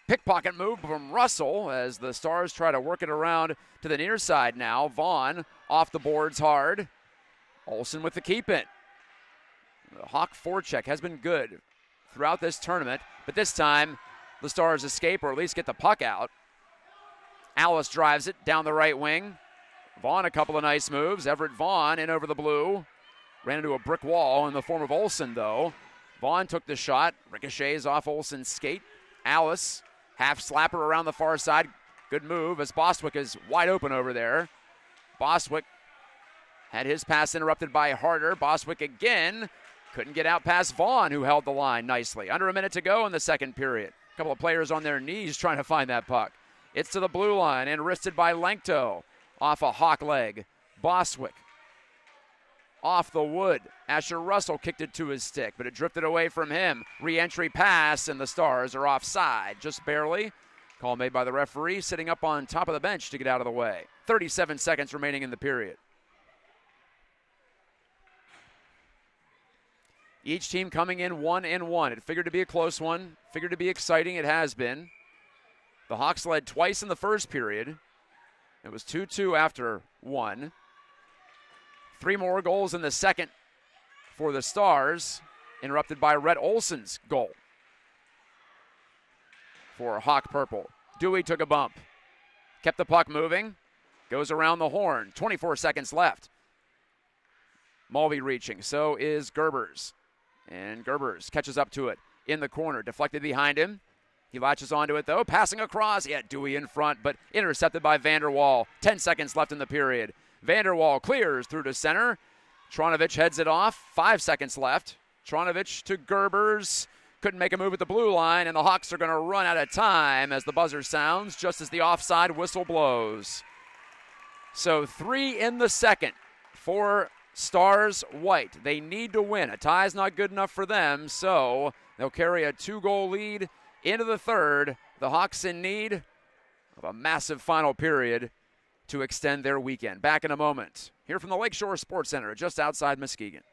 pickpocket move from Russell as the Stars try to work it around to the near side now. Vaughn off the boards hard. Olsen with the keep in. The Hawk forecheck has been good throughout this tournament, but this time the Stars escape or at least get the puck out. Alice drives it down the right wing. Vaughn a couple of nice moves. Everett Vaughn in over the blue. Ran into a brick wall in the form of Olsen, though. Vaughn took the shot. Ricochets off Olsen's skate. Alice, half slapper around the far side. Good move as Bostwick is wide open over there. Bostwick had his pass interrupted by Harder. Bostwick again. Couldn't get out past Vaughn, who held the line nicely. Under a minute to go in the second period. A couple of players on their knees trying to find that puck. It's to the blue line and wristed by Lenkto. Off a Hawk leg. Bostwick off the wood. Asher Russell kicked it to his stick, but it drifted away from him. Re-entry pass, and the Stars are offside, just barely. Call made by the referee, sitting up on top of the bench to get out of the way. 37 seconds remaining in the period. Each team coming in 1-1. It figured to be a close one, figured to be exciting. It has been. The Hawks led twice in the first period. It was 2-2 after one. 3 more goals in the second for the Stars, interrupted by Rhett Olsen's goal for Hawk Purple. Dewey took a bump, kept the puck moving, goes around the horn. 24 seconds left. Mulvey reaching, so is Gerbers. And Gerbers catches up to it in the corner, deflected behind him. He latches onto it, though, passing across. He had Dewey in front, but intercepted by Vanderwall. 10 seconds left in the period. Vanderwall clears through to center. Tronovich heads it off. 5 seconds left. Tronovich to Gerbers. Couldn't make a move at the blue line, and the Hawks are going to run out of time as the buzzer sounds, just as the offside whistle blows. So 3 in the second for Stars White. They need to win. A tie is not good enough for them, so they'll carry a 2-goal lead into the third. The Hawks in need of a massive final period to extend their weekend. Back in a moment. Here from the Lakeshore Sports Centre, just outside Muskegon.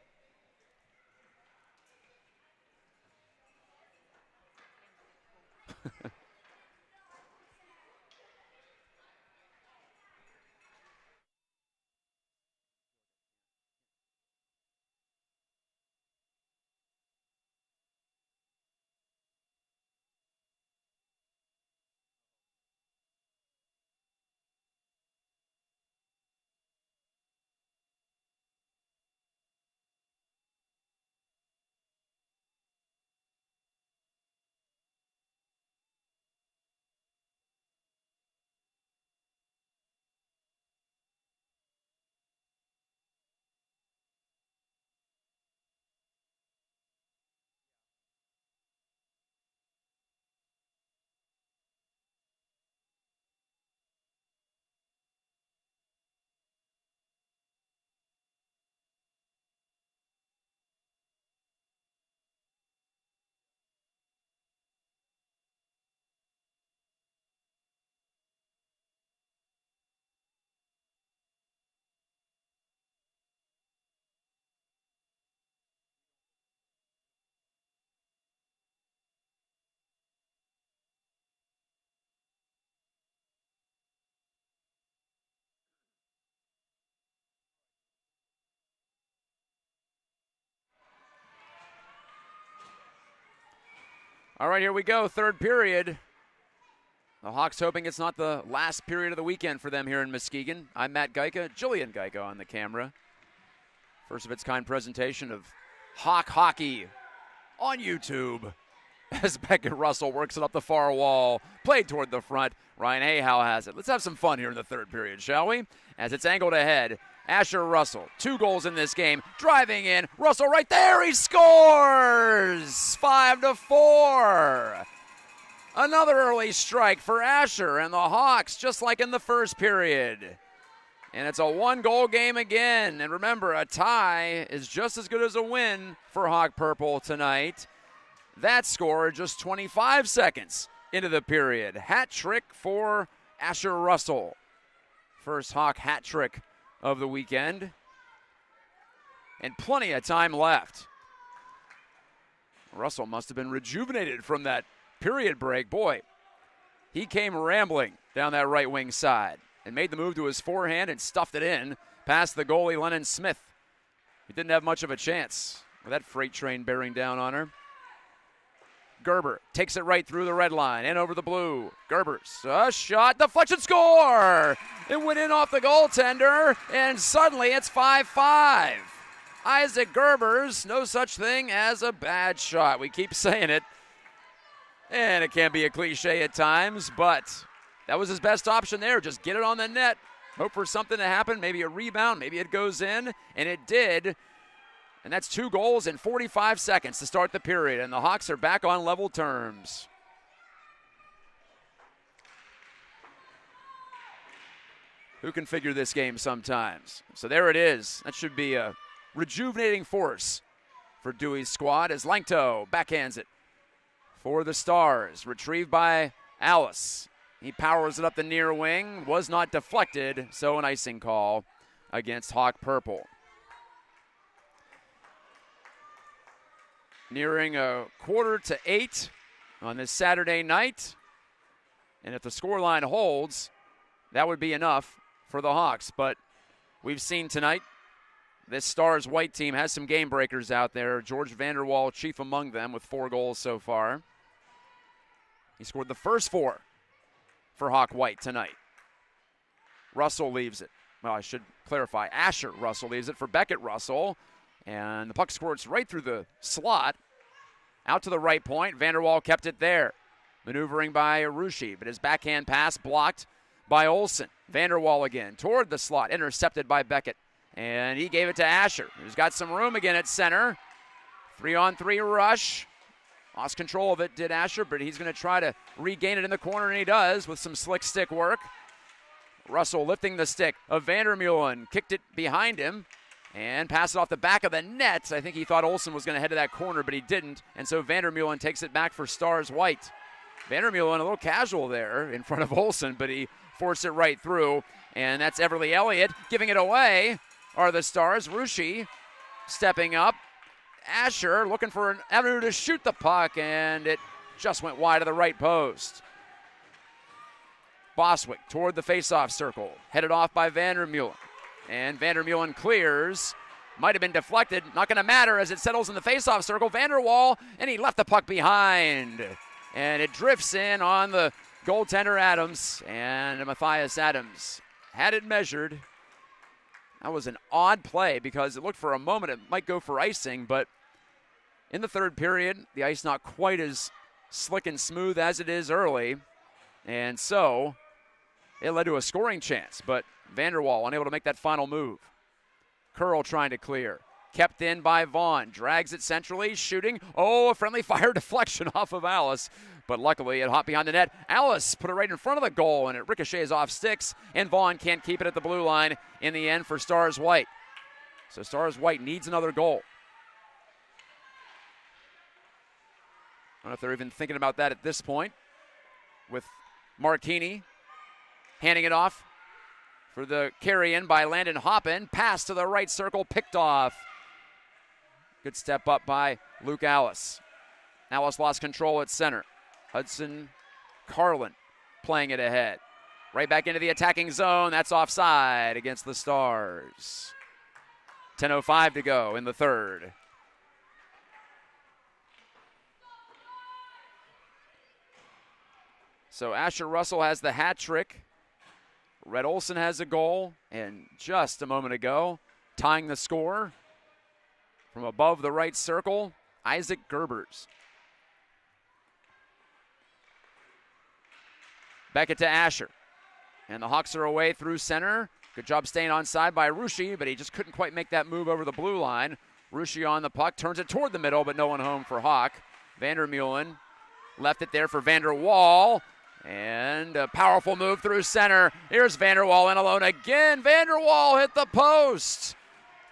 All right, here we go. Third period. The Hawks hoping it's not the last period of the weekend for them here in Muskegon. I'm Matt Gajtka, Jillian Gajtka on the camera. First of its kind presentation of Hawk hockey on YouTube. As Beckett Russell works it up the far wall. Played toward the front. Ryan Hayhow has it. Let's have some fun here in the third period, shall we? As it's angled ahead. Asher Russell, 2 goals in this game, driving in. Russell right there, he scores! 5-4. Another early strike for Asher and the Hawks, just like in the first period. And it's a 1-goal game again. And remember, a tie is just as good as a win for Hawk Purple tonight. That score just 25 seconds into the period. Hat trick for Asher Russell. First Hawk hat trick of the weekend. And plenty of time left. Russell must have been rejuvenated from that period break. Boy, he came rambling down that right wing side and made the move to his forehand and stuffed it in past the goalie, Lennon Smith. He didn't have much of a chance with that freight train bearing down on her. Gerber takes it right through the red line and over the blue. Gerber's a shot, deflection, score! It went in off the goaltender, and suddenly it's 5-5. Isaac Gerber's, no such thing as a bad shot. We keep saying it, and it can be a cliche at times, but that was his best option there. Just get it on the net, hope for something to happen, maybe a rebound, maybe it goes in, and it did. And that's 2 goals in 45 seconds to start the period, and the Hawks are back on level terms. Who can figure this game sometimes? So there it is. That should be a rejuvenating force for Dewey's squad as Langto backhands it for the Stars. Retrieved by Alice. He powers it up the near wing. Was not deflected, so an icing call against Hawk Purple. Nearing 7:45 on this Saturday night. And if the scoreline holds, that would be enough for the Hawks. But we've seen tonight, this Stars white team has some game breakers out there. George Vanderwall, chief among them, with 4 goals so far. He scored the first 4 for Hawk White tonight. Russell leaves it. Well, I should clarify. Asher Russell leaves it for Beckett Russell. And the puck squirts right through the slot. Out to the right point. Vanderwall kept it there. Maneuvering by Arushi, but his backhand pass blocked by Olsen. Vanderwall again toward the slot. Intercepted by Beckett. And he gave it to Asher, who's got some room again at center. 3-on-3 rush. Lost control of it, did Asher, but he's going to try to regain it in the corner, and he does with some slick stick work. Russell lifting the stick of Vandermeulen. Kicked it behind him. And pass it off the back of the net. I think he thought Olsen was going to head to that corner, but he didn't. And so Vandermeulen takes it back for Stars White. Vandermeulen a little casual there in front of Olsen, but he forced it right through. And that's Everly Elliott giving it away. Are the Stars. Rushi stepping up. Asher looking for an avenue to shoot the puck, and it just went wide of the right post. Boswick toward the faceoff circle. Headed off by Vandermeulen. And Vandermeulen clears. Might have been deflected. Not going to matter as it settles in the faceoff circle. Vanderwall, and he left the puck behind. And it drifts in on the goaltender Adams. And Matthias Adams had it measured. That was an odd play because it looked for a moment it might go for icing. But in the third period, the ice not quite as slick and smooth as it is early. And so it led to a scoring chance. But Vanderwall unable to make that final move. Curl trying to clear. Kept in by Vaughn. Drags it centrally, shooting. Oh, a friendly fire deflection off of Alice. But luckily it hopped behind the net. Alice put it right in front of the goal, and it ricochets off sticks. And Vaughn can't keep it at the blue line in the end for Stars White. So Stars White needs another goal. I don't know if they're even thinking about that at this point. With Martini handing it off. For the carry-in by Landon Hoppin. Pass to the right circle, picked off. Good step up by Luke Alice. Alice lost control at center. Hudson Carlin playing it ahead. Right back into the attacking zone. That's offside against the Stars. 10:05 to go in the third. So Asher Russell has the hat trick. Red Olsen has a goal, and just a moment ago, tying the score from above the right circle, Isaac Gerbers. Beckett to Asher, and the Hawks are away through center. Good job staying onside by Rusci, but he just couldn't quite make that move over the blue line. Rusci on the puck, turns it toward the middle, but no one home for Hawk. Vandermeulen left it there for Vander Waal, and a powerful move through center. Here's Vander Waal in alone again. Vander Waal hit the post.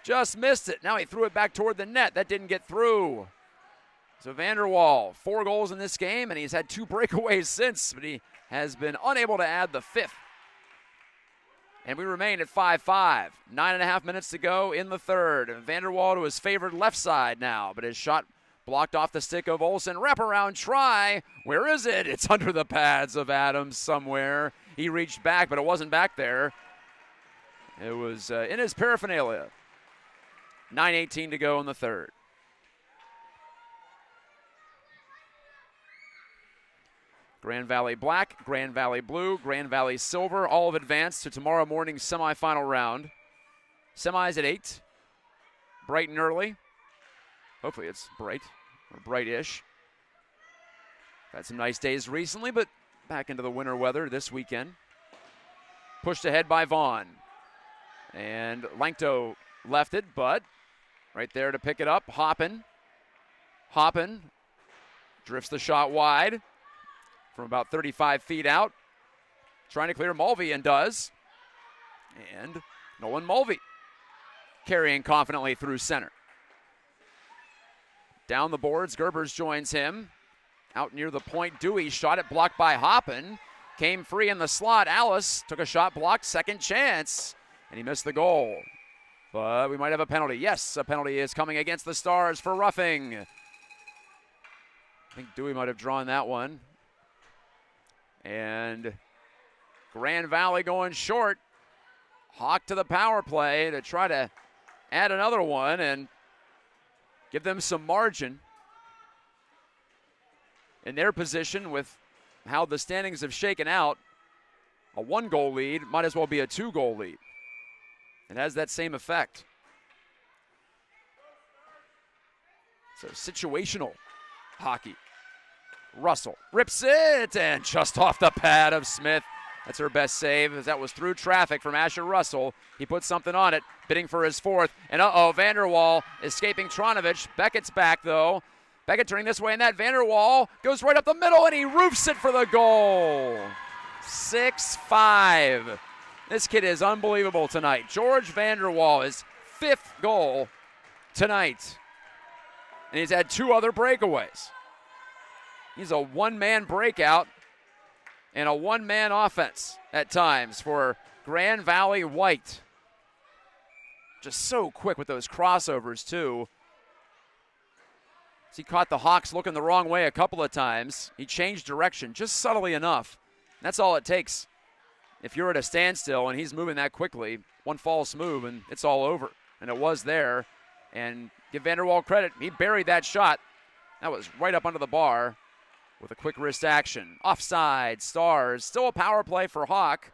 Just missed it. Now he threw it back toward the net. That didn't get through. So Vander Waal, 4 goals in this game, and he's had 2 breakaways since, but he has been unable to add the 5th. And we remain at 5-5. 9.5 minutes to go in the third. Vander Waal to his favored left side now, but his shot blocked off the stick of Olsen. Wraparound try. Where is it? It's under the pads of Adams somewhere. He reached back, but it wasn't back there. It was in his paraphernalia. 9:18 to go in the third. Grand Valley Black, Grand Valley Blue, Grand Valley Silver, all have advanced to tomorrow morning's semifinal round. Semis at 8, bright and early. Hopefully it's bright, or bright-ish. Had some nice days recently, but back into the winter weather this weekend. Pushed ahead by Vaughn. And Lankto left it, but right there to pick it up, Hoppin. Hoppin drifts the shot wide from about 35 feet out. Trying to clear Mulvey, and does. And Nolan Mulvey carrying confidently through center. Down the boards, Gerbers joins him. Out near the point, Dewey shot it, blocked by Hoppin. Came free in the slot. Alice took a shot blocked, second chance, and he missed the goal. But we might have a penalty. Yes, a penalty is coming against the Stars for roughing. I think Dewey might have drawn that one. And Grand Valley going short. Hawk to the power play to try to add another one and give them some margin in their position with how the standings have shaken out. A 1-goal lead might as well be a 2-goal lead. It has that same effect. So situational hockey. Russell rips it, and just off the pad of Smith. That's her best save, as that was through traffic from Asher Russell. He put something on it, bidding for his 4th. And Vander Waal escaping Tronovich. Beckett's back, though. Beckett turning this way, and that Vander Waal goes right up the middle, and he roofs it for the goal. 6-5. This kid is unbelievable tonight. George Vander Waal, his 5th goal tonight. And he's had 2 other breakaways. He's a one-man breakout and a one-man offense at times for Grand Valley White. Just so quick with those crossovers, too. He caught the Hawks looking the wrong way a couple of times. He changed direction just subtly enough. That's all it takes. If you're at a standstill and he's moving that quickly, one false move and it's all over. And it was there. And give Vander Waal credit. He buried that shot. That was right up under the bar with a quick wrist action. Offside, Stars. Still a power play for Hawk.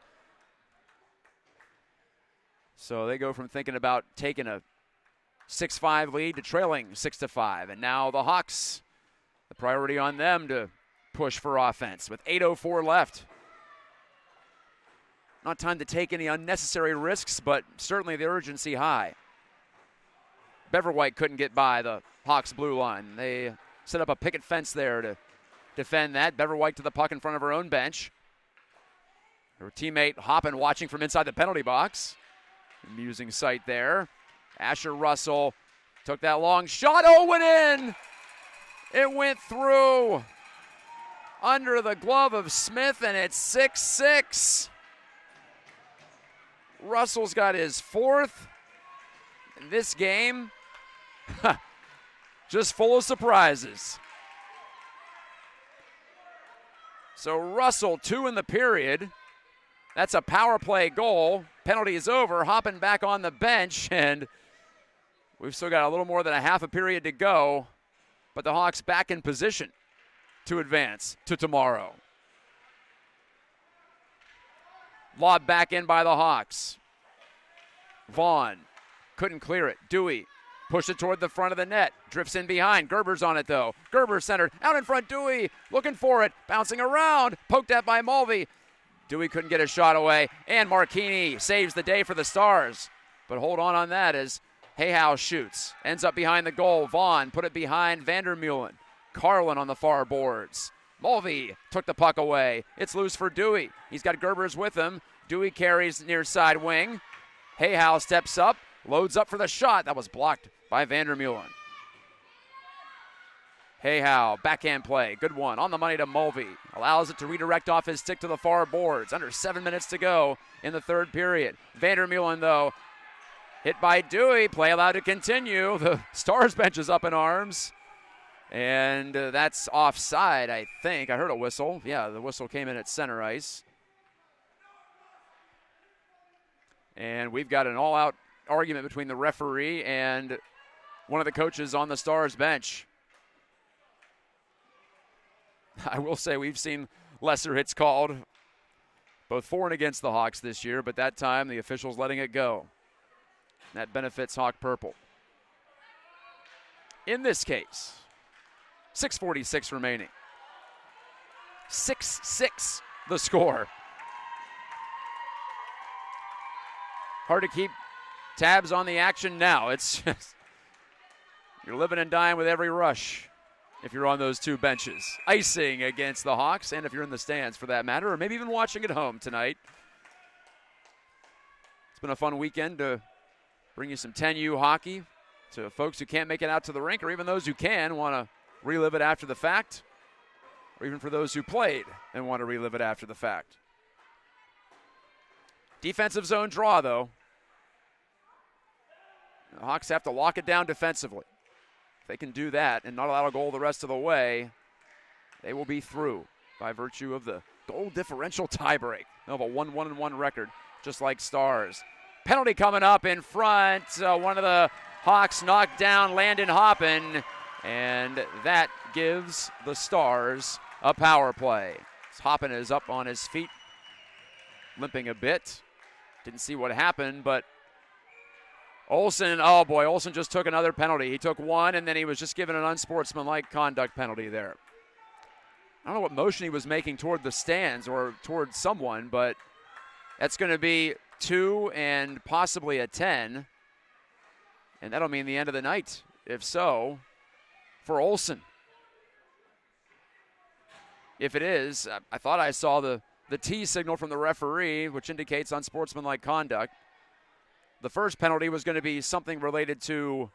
So they go from thinking about taking a 6-5 lead to trailing 6-5. And now the Hawks, the priority on them to push for offense with 8:04 left. Not time to take any unnecessary risks, but certainly the urgency high. Beverwhite couldn't get by the Hawks blue line. They set up a picket fence there to defend that. Beverwhite to the puck in front of her own bench. Her teammate Hoppin watching from inside the penalty box. Amusing sight there. Asher Russell took that long shot. Oh, went in. It went through under the glove of Smith, and it's 6-6. Russell's got his 4th in this game. Just full of surprises. So Russell, 2 in the period. That's a power play goal. Penalty is over. Hopping back on the bench, and we've still got a little more than a half a period to go. But the Hawks back in position to advance to tomorrow. Lob back in by the Hawks. Vaughn couldn't clear it. Dewey pushed it toward the front of the net. Drifts in behind. Gerber's on it, though. Gerber centered. Out in front, Dewey looking for it. Bouncing around. Poked at by Mulvey. Dewey couldn't get a shot away, and Marchini saves the day for the Stars. But hold on that as Hayhouse shoots. Ends up behind the goal. Vaughn put it behind Vandermeulen. Carlin on the far boards. Mulvey took the puck away. It's loose for Dewey. He's got Gerbers with him. Dewey carries near side wing. Hayhouse steps up, loads up for the shot. That was blocked by Vandermeulen. Hayhouse, backhand play. Good one. On the money to Mulvey. Allows it to redirect off his stick to the far boards. Under 7 minutes to go in the third period. Vandermeulen, though, hit by Dewey. Play allowed to continue. The Stars bench is up in arms. And that's offside, I think. I heard a whistle. Yeah, the whistle came in at center ice. And we've got an all-out argument between the referee and one of the coaches on the Stars bench. I will say we've seen lesser hits called, both for and against the Hawks this year, but that time the officials letting it go. That benefits Hawk Purple. In this case, 6:46 remaining. 6-6 the score. Hard to keep tabs on the action now. It's just, you're living and dying with every rush if you're on those two benches. Icing against the Hawks, and if you're in the stands for that matter, or maybe even watching at home tonight. It's been a fun weekend to bring you some 10U hockey to folks who can't make it out to the rink, or even those who can want to relive it after the fact, or even for those who played and want to relive it after the fact. Defensive zone draw, though. The Hawks have to lock it down defensively. If they can do that and not allow a goal the rest of the way, they will be through by virtue of the goal differential tiebreak. They'll have a 1-1-1 record, just like Stars. Penalty coming up in front. One of the Hawks knocked down Landon Hoppen, and that gives the Stars a power play. Hoppen is up on his feet, limping a bit. Didn't see what happened, but Olsen, oh boy, Olsen just took another penalty. He took one, and then he was just given an unsportsmanlike conduct penalty there. I don't know what motion he was making toward the stands or toward someone, but that's going to be 2 and possibly a 10, and that'll mean the end of the night, if so, for Olsen. If it is, I thought I saw the T signal from the referee, which indicates unsportsmanlike conduct. The first penalty was going to be something related to,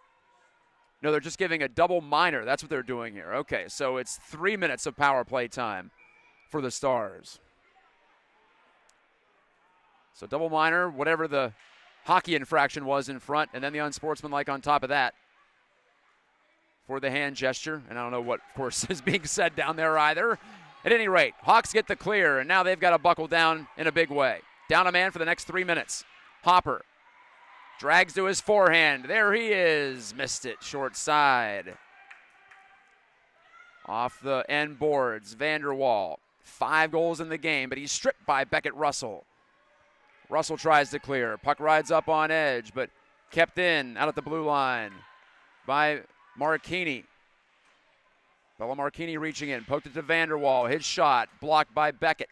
no, they're just giving a double minor. That's what they're doing here. Okay, so it's 3 minutes of power play time for the Stars. So double minor, whatever the hockey infraction was in front, and then the unsportsmanlike on top of that for the hand gesture. And I don't know what, of course, is being said down there either. At any rate, Hawks get the clear, and now they've got to buckle down in a big way. Down a man for the next 3 minutes. Hopper drags to his forehand. There he is. Missed it. Short side. Off the end boards. Vanderwall. 5 goals in the game, but he's stripped by Beckett Russell. Russell tries to clear. Puck rides up on edge, but kept in out at the blue line by Marchini. Bella Marchini reaching in. Poked it to Vanderwall. His shot blocked by Beckett.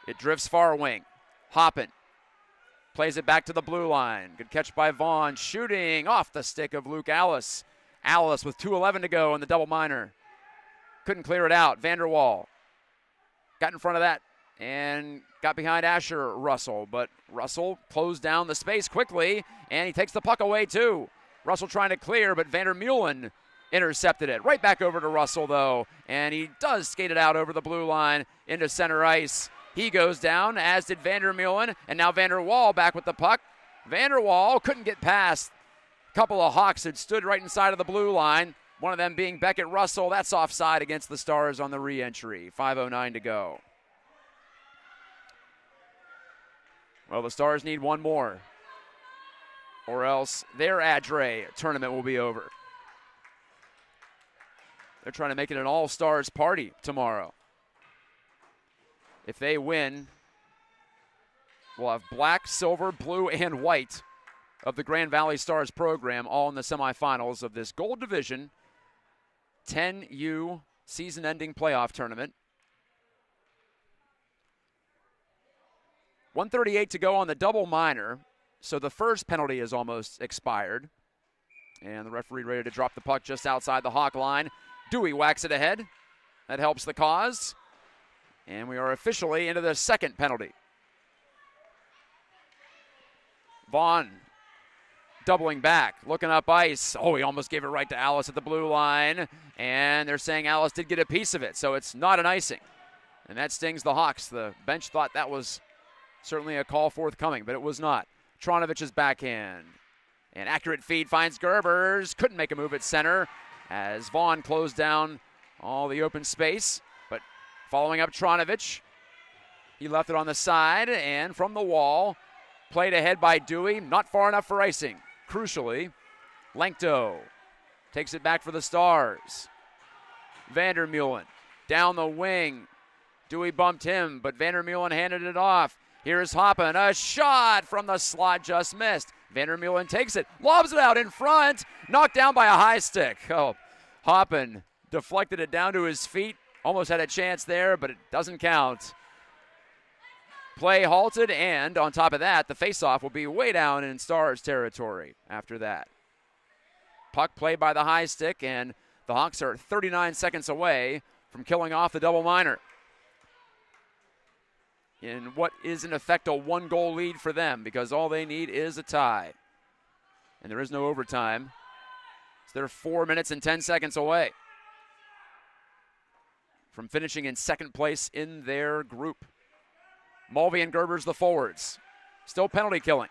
It drifts far wing. Hoppen plays it back to the blue line. Good catch by Vaughn. Shooting off the stick of Luke Alice. Alice with 2:11 to go in the double minor. Couldn't clear it out. Vanderwall got in front of that and got behind Asher Russell. But Russell closed down the space quickly, and he takes the puck away too. Russell trying to clear, but Vandermeulen intercepted it. Right back over to Russell, though, and he does skate it out over the blue line into center ice. He goes down, as did Vandermeulen, and now Vanderwall back with the puck. Vanderwall couldn't get past a couple of Hawks that stood right inside of the blue line, one of them being Beckett Russell. That's offside against the Stars on the re-entry. 5:09 to go. Well, the Stars need one more, or else their ADRAY tournament will be over. They're trying to make it an all-stars party tomorrow. If they win, we'll have black, silver, blue, and white of the Grand Valley Stars program all in the semifinals of this Gold Division 10U season-ending playoff tournament. 1:38 to go on the double minor, so the first penalty is almost expired. And the referee ready to drop the puck just outside the Hawk line. Dewey whacks it ahead. That helps the cause. And we are officially into the second penalty. Vaughn doubling back, looking up ice. Oh, he almost gave it right to Alice at the blue line. And they're saying Alice did get a piece of it, so it's not an icing. And that stings the Hawks. The bench thought that was certainly a call forthcoming, but it was not. Tronovich's backhand. An accurate feed finds Gerbers. Couldn't make a move at center as Vaughn closed down all the open space. But following up Tronovich, he left it on the side and from the wall. Played ahead by Dewey. Not far enough for icing. Crucially, Lenkto takes it back for the Stars. Vandermeulen down the wing. Dewey bumped him, but Vandermeulen handed it off. Here's Hoppen. A shot from the slot just missed. Vandermeulen takes it, lobs it out in front, knocked down by a high stick. Oh, Hoppen deflected it down to his feet. Almost had a chance there, but it doesn't count. Play halted, and on top of that, the faceoff will be way down in Stars territory after that. Puck played by the high stick, and the Hawks are 39 seconds away from killing off the double minor in what is in effect a one-goal lead for them, because all they need is a tie. And there is no overtime. So they're 4 minutes and 10 seconds away from finishing in second place in their group. Mulvey and Gerbers the forwards. Still penalty killing.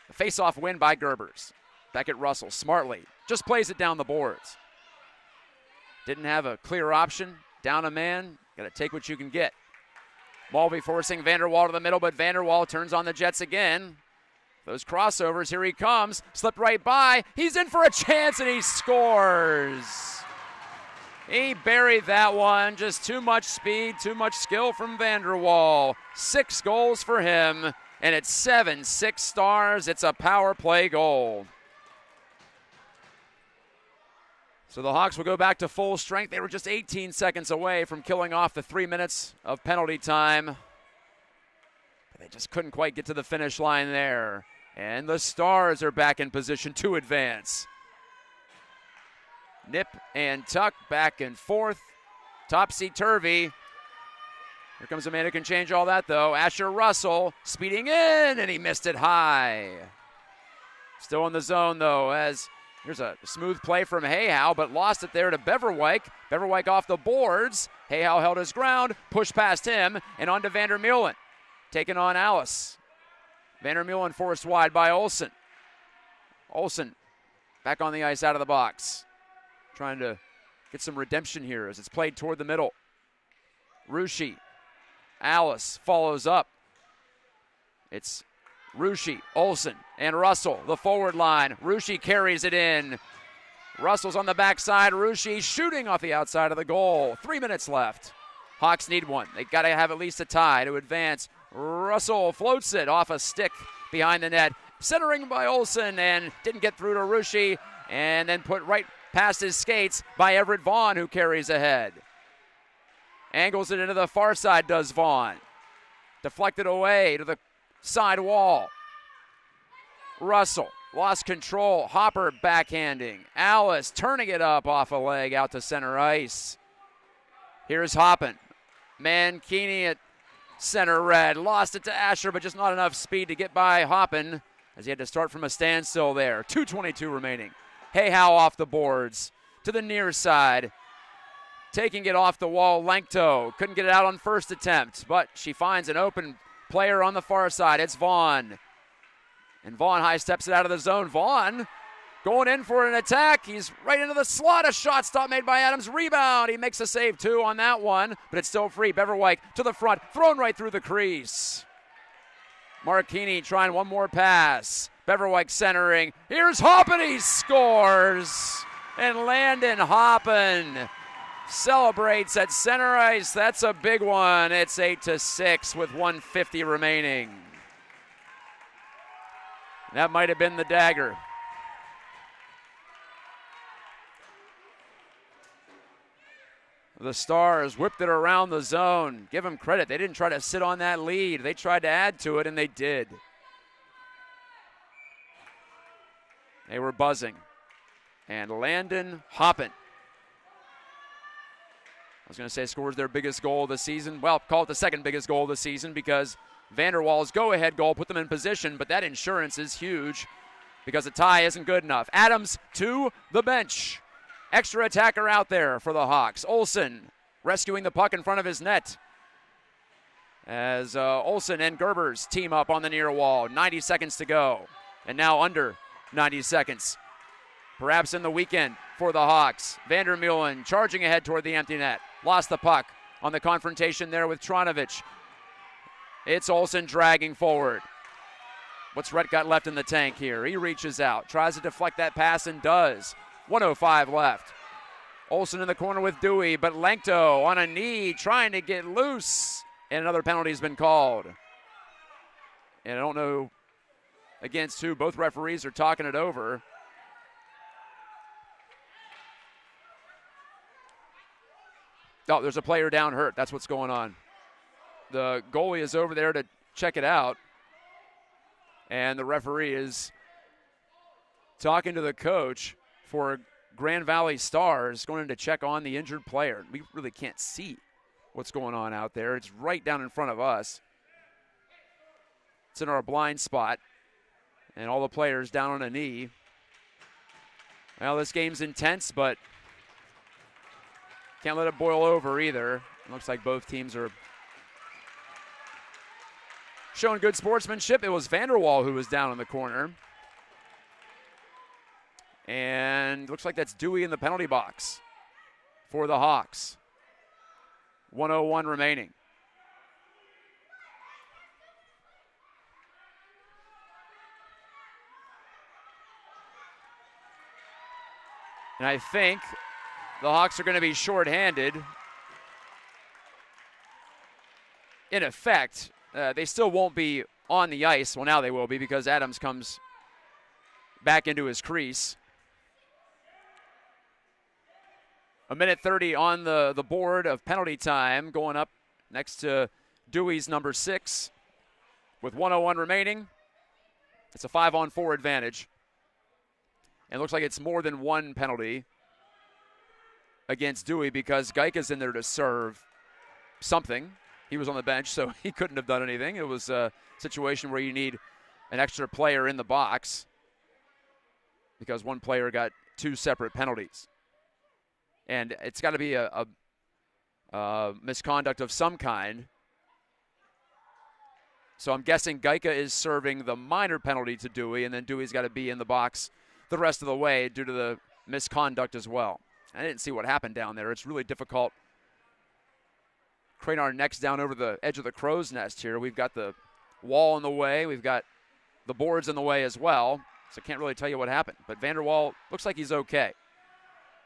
A face-off win by Gerbers. Beckett Russell smartly just plays it down the boards. Didn't have a clear option. Down a man. Got to take what you can get. Mulvey forcing Vanderwall to the middle, but Vanderwall turns on the Jets again. Those crossovers, here he comes. Slipped right by. He's in for a chance, and he scores. He buried that one. Just too much speed, too much skill from Vanderwall. 6 goals for him, and it's 7-6 Stars. It's a power play goal. So the Hawks will go back to full strength. They were just 18 seconds away from killing off the 3 minutes of penalty time. But they just couldn't quite get to the finish line there. And the Stars are back in position to advance. Nip and tuck, back and forth. Topsy-turvy. Here comes a man who can change all that, though. Asher Russell speeding in, and he missed it high. Still in the zone, though, as here's a smooth play from Hayhow, but lost it there to Beverwyk. Beverwyk off the boards. Hayhow held his ground, pushed past him, and on to Vandermeulen. Taking on Alice. Vandermeulen forced wide by Olsen. Olsen back on the ice out of the box. Trying to get some redemption here as it's played toward the middle. Ruschi. Alice follows up. It's Ruschi, Olsen, and Russell, the forward line. Ruschi carries it in. Russell's on the backside. Ruschi shooting off the outside of the goal. 3 minutes left. Hawks need one. They got to have at least a tie to advance. Russell floats it off a stick behind the net. Centering by Olsen, and didn't get through to Ruschi, and then put right past his skates by Everett Vaughn, who carries ahead. Angles it into the far side, does Vaughn. Deflected away to the side wall. Russell lost control. Hopper backhanding. Alice turning it up off a leg out to center ice. Here's Hoppen. Mankini at center red. Lost it to Asher, but just not enough speed to get by Hoppen as he had to start from a standstill there. 2:22 remaining. Hayhow off the boards to the near side. Taking it off the wall, Lenkto. Couldn't get it out on first attempt, but she finds an open player on the far side. It's Vaughn. And Vaughn high steps it out of the zone. Vaughn going in for an attack. He's right into the slot. A shot stop made by Adams. Rebound. He makes a save too on that one, but it's still free. Beverwyk to the front. Thrown right through the crease. Marchini trying one more pass. Beverwyk centering. Here's Hoppen. He scores. And Landon Hoppen celebrates at center ice. That's a big one. It's 8-6 with 1:50 remaining. That might have been the dagger. The Stars whipped it around the zone. Give them credit. They didn't try to sit on that lead. They tried to add to it, and they did. They were buzzing. And Landon Hoppin, I was going to say, scores their biggest goal of the season. Well, call it the second biggest goal of the season because Vanderwall's go-ahead goal put them in position, but that insurance is huge because a tie isn't good enough. Adams to the bench. Extra attacker out there for the Hawks. Olsen rescuing the puck in front of his net as Olsen and Gerbers team up on the near wall. 90 seconds to go, and now under 90 seconds. Perhaps in the weekend for the Hawks. Vandermeulen charging ahead toward the empty net. Lost the puck on the confrontation there with Tronovich. It's Olsen dragging forward. What's Rhett got left in the tank here? He reaches out, tries to deflect that pass and does. 1:05 left. Olsen in the corner with Dewey, but Lenkto on a knee trying to get loose. And another penalty's been called. And I don't know against who. Both referees are talking it over. Oh, there's a player down hurt. That's what's going on. The goalie is over there to check it out. And the referee is talking to the coach for Grand Valley Stars, going in to check on the injured player. We really can't see what's going on out there. It's right down in front of us. It's in our blind spot. And all the players down on a knee. Well, this game's intense, but can't let it boil over either. It looks like both teams are showing good sportsmanship. It was Vanderwall who was down in the corner. And looks like that's Dewey in the penalty box for the Hawks. 1:01 remaining. And I think the Hawks are going to be shorthanded. In effect, they still won't be on the ice. Well, now they will be because Adams comes back into his crease. 1:30 on the board of penalty time, going up next to Dewey's number 6 with 1:01 remaining. It's a 5-on-4 advantage. And it looks like it's more than one penalty against Dewey because Gajtka's in there to serve something. He was on the bench, so he couldn't have done anything. It was a situation where you need an extra player in the box because one player got 2 separate penalties. And it's got to be a misconduct of some kind. So I'm guessing Gajtka is serving the minor penalty to Dewey, and then Dewey's got to be in the box the rest of the way due to the misconduct as well. I didn't see what happened down there. It's really difficult. Crane our necks down over the edge of the crow's nest here. We've got the wall in the way. We've got the boards in the way as well. So I can't really tell you what happened. But Vanderwall looks like he's okay.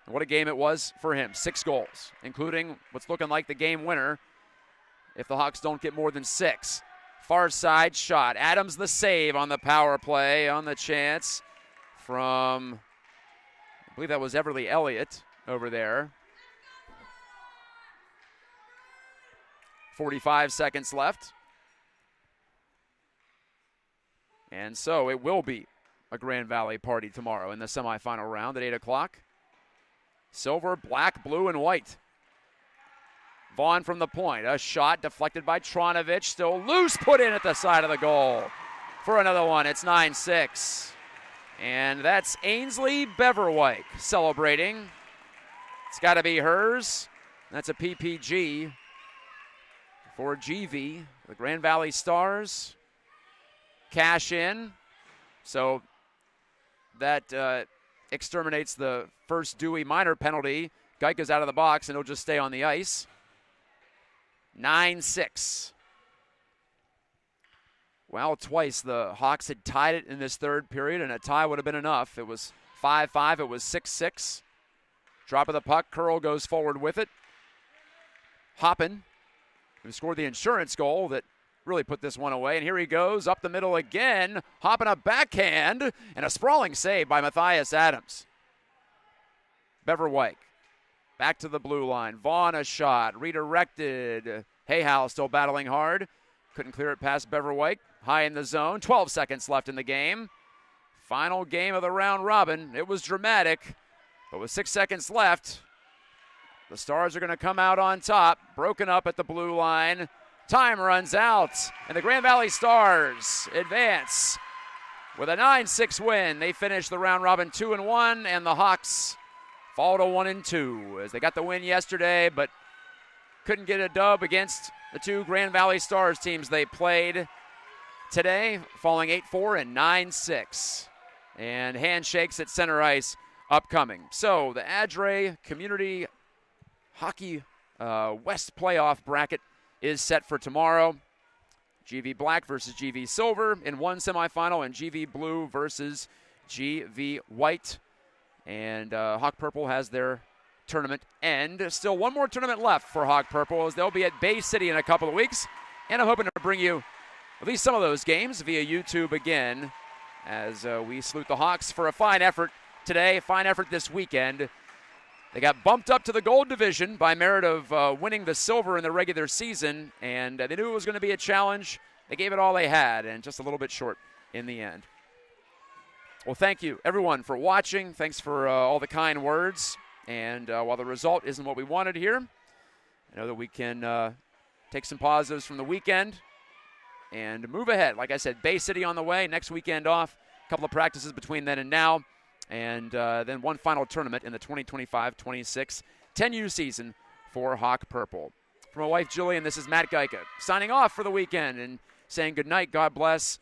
And what a game it was for him. 6 goals, including what's looking like the game winner if the Hawks don't get more than 6. Far side shot. Adams the save on the power play on the chance from, I believe that was Everly Elliott over there. 45 seconds left. And so it will be a Grand Valley party tomorrow in the semifinal round at 8 o'clock. Silver, black, blue, and white. Vaughn from the point. A shot deflected by Tronovich. Still loose, put in at the side of the goal. For another one, it's 9-6. And that's Ainsley Beverwyk celebrating. It's got to be hers. That's a PPG for GV. The Grand Valley Stars cash in. So that exterminates the first Dewey minor penalty. Gajtka's out of the box, and he'll just stay on the ice. 9-6. Well, twice the Hawks had tied it in this third period, and a tie would have been enough. It was 5-5. It was 6-6. Drop of the puck. Curl goes forward with it. Hoppin, who scored the insurance goal that really put this one away. And here he goes up the middle again. Hoppin a backhand and a sprawling save by Matthias Adams. Beverwyk Back to the blue line. Vaughn a shot. Redirected. Hayhow still battling hard. Couldn't clear it past Beverwyk. High in the zone. 12 seconds left in the game. Final game of the round robin. It was dramatic, but with 6 seconds left, the Stars are going to come out on top. Broken up at the blue line. Time runs out, and the Grand Valley Stars advance with a 9-6 win. They finish the round robin 2-1, and the Hawks fall to 1-2 as they got the win yesterday, but couldn't get a dub against the two Grand Valley Stars teams they played today, falling 8-4 and 9-6. And handshakes at center ice upcoming. So the ADRAY Community Hockey West playoff bracket is set for tomorrow. GV Black versus GV Silver in one semifinal, and GV Blue versus GV White. And Hawk Purple has their tournament end. Still one more tournament left for Hawk Purple as they'll be at Bay City in a couple of weeks. And I'm hoping to bring you at least some of those games via YouTube again as we salute the Hawks for a fine effort today, fine effort this weekend. They got bumped up to the gold division by merit of winning the silver in the regular season, and they knew it was going to be a challenge. They gave it all they had, and just a little bit short in the end. Well, thank you, everyone, for watching. Thanks for all the kind words. And while the result isn't what we wanted here, I know that we can take some positives from the weekend and move ahead. Like I said, Bay City on the way, next weekend off, a couple of practices between then and now, and then one final tournament in the 2025-26 10U season for Hawk Purple. For my wife, Jillian, this is Matt Gajtka signing off for the weekend and saying good night, God bless.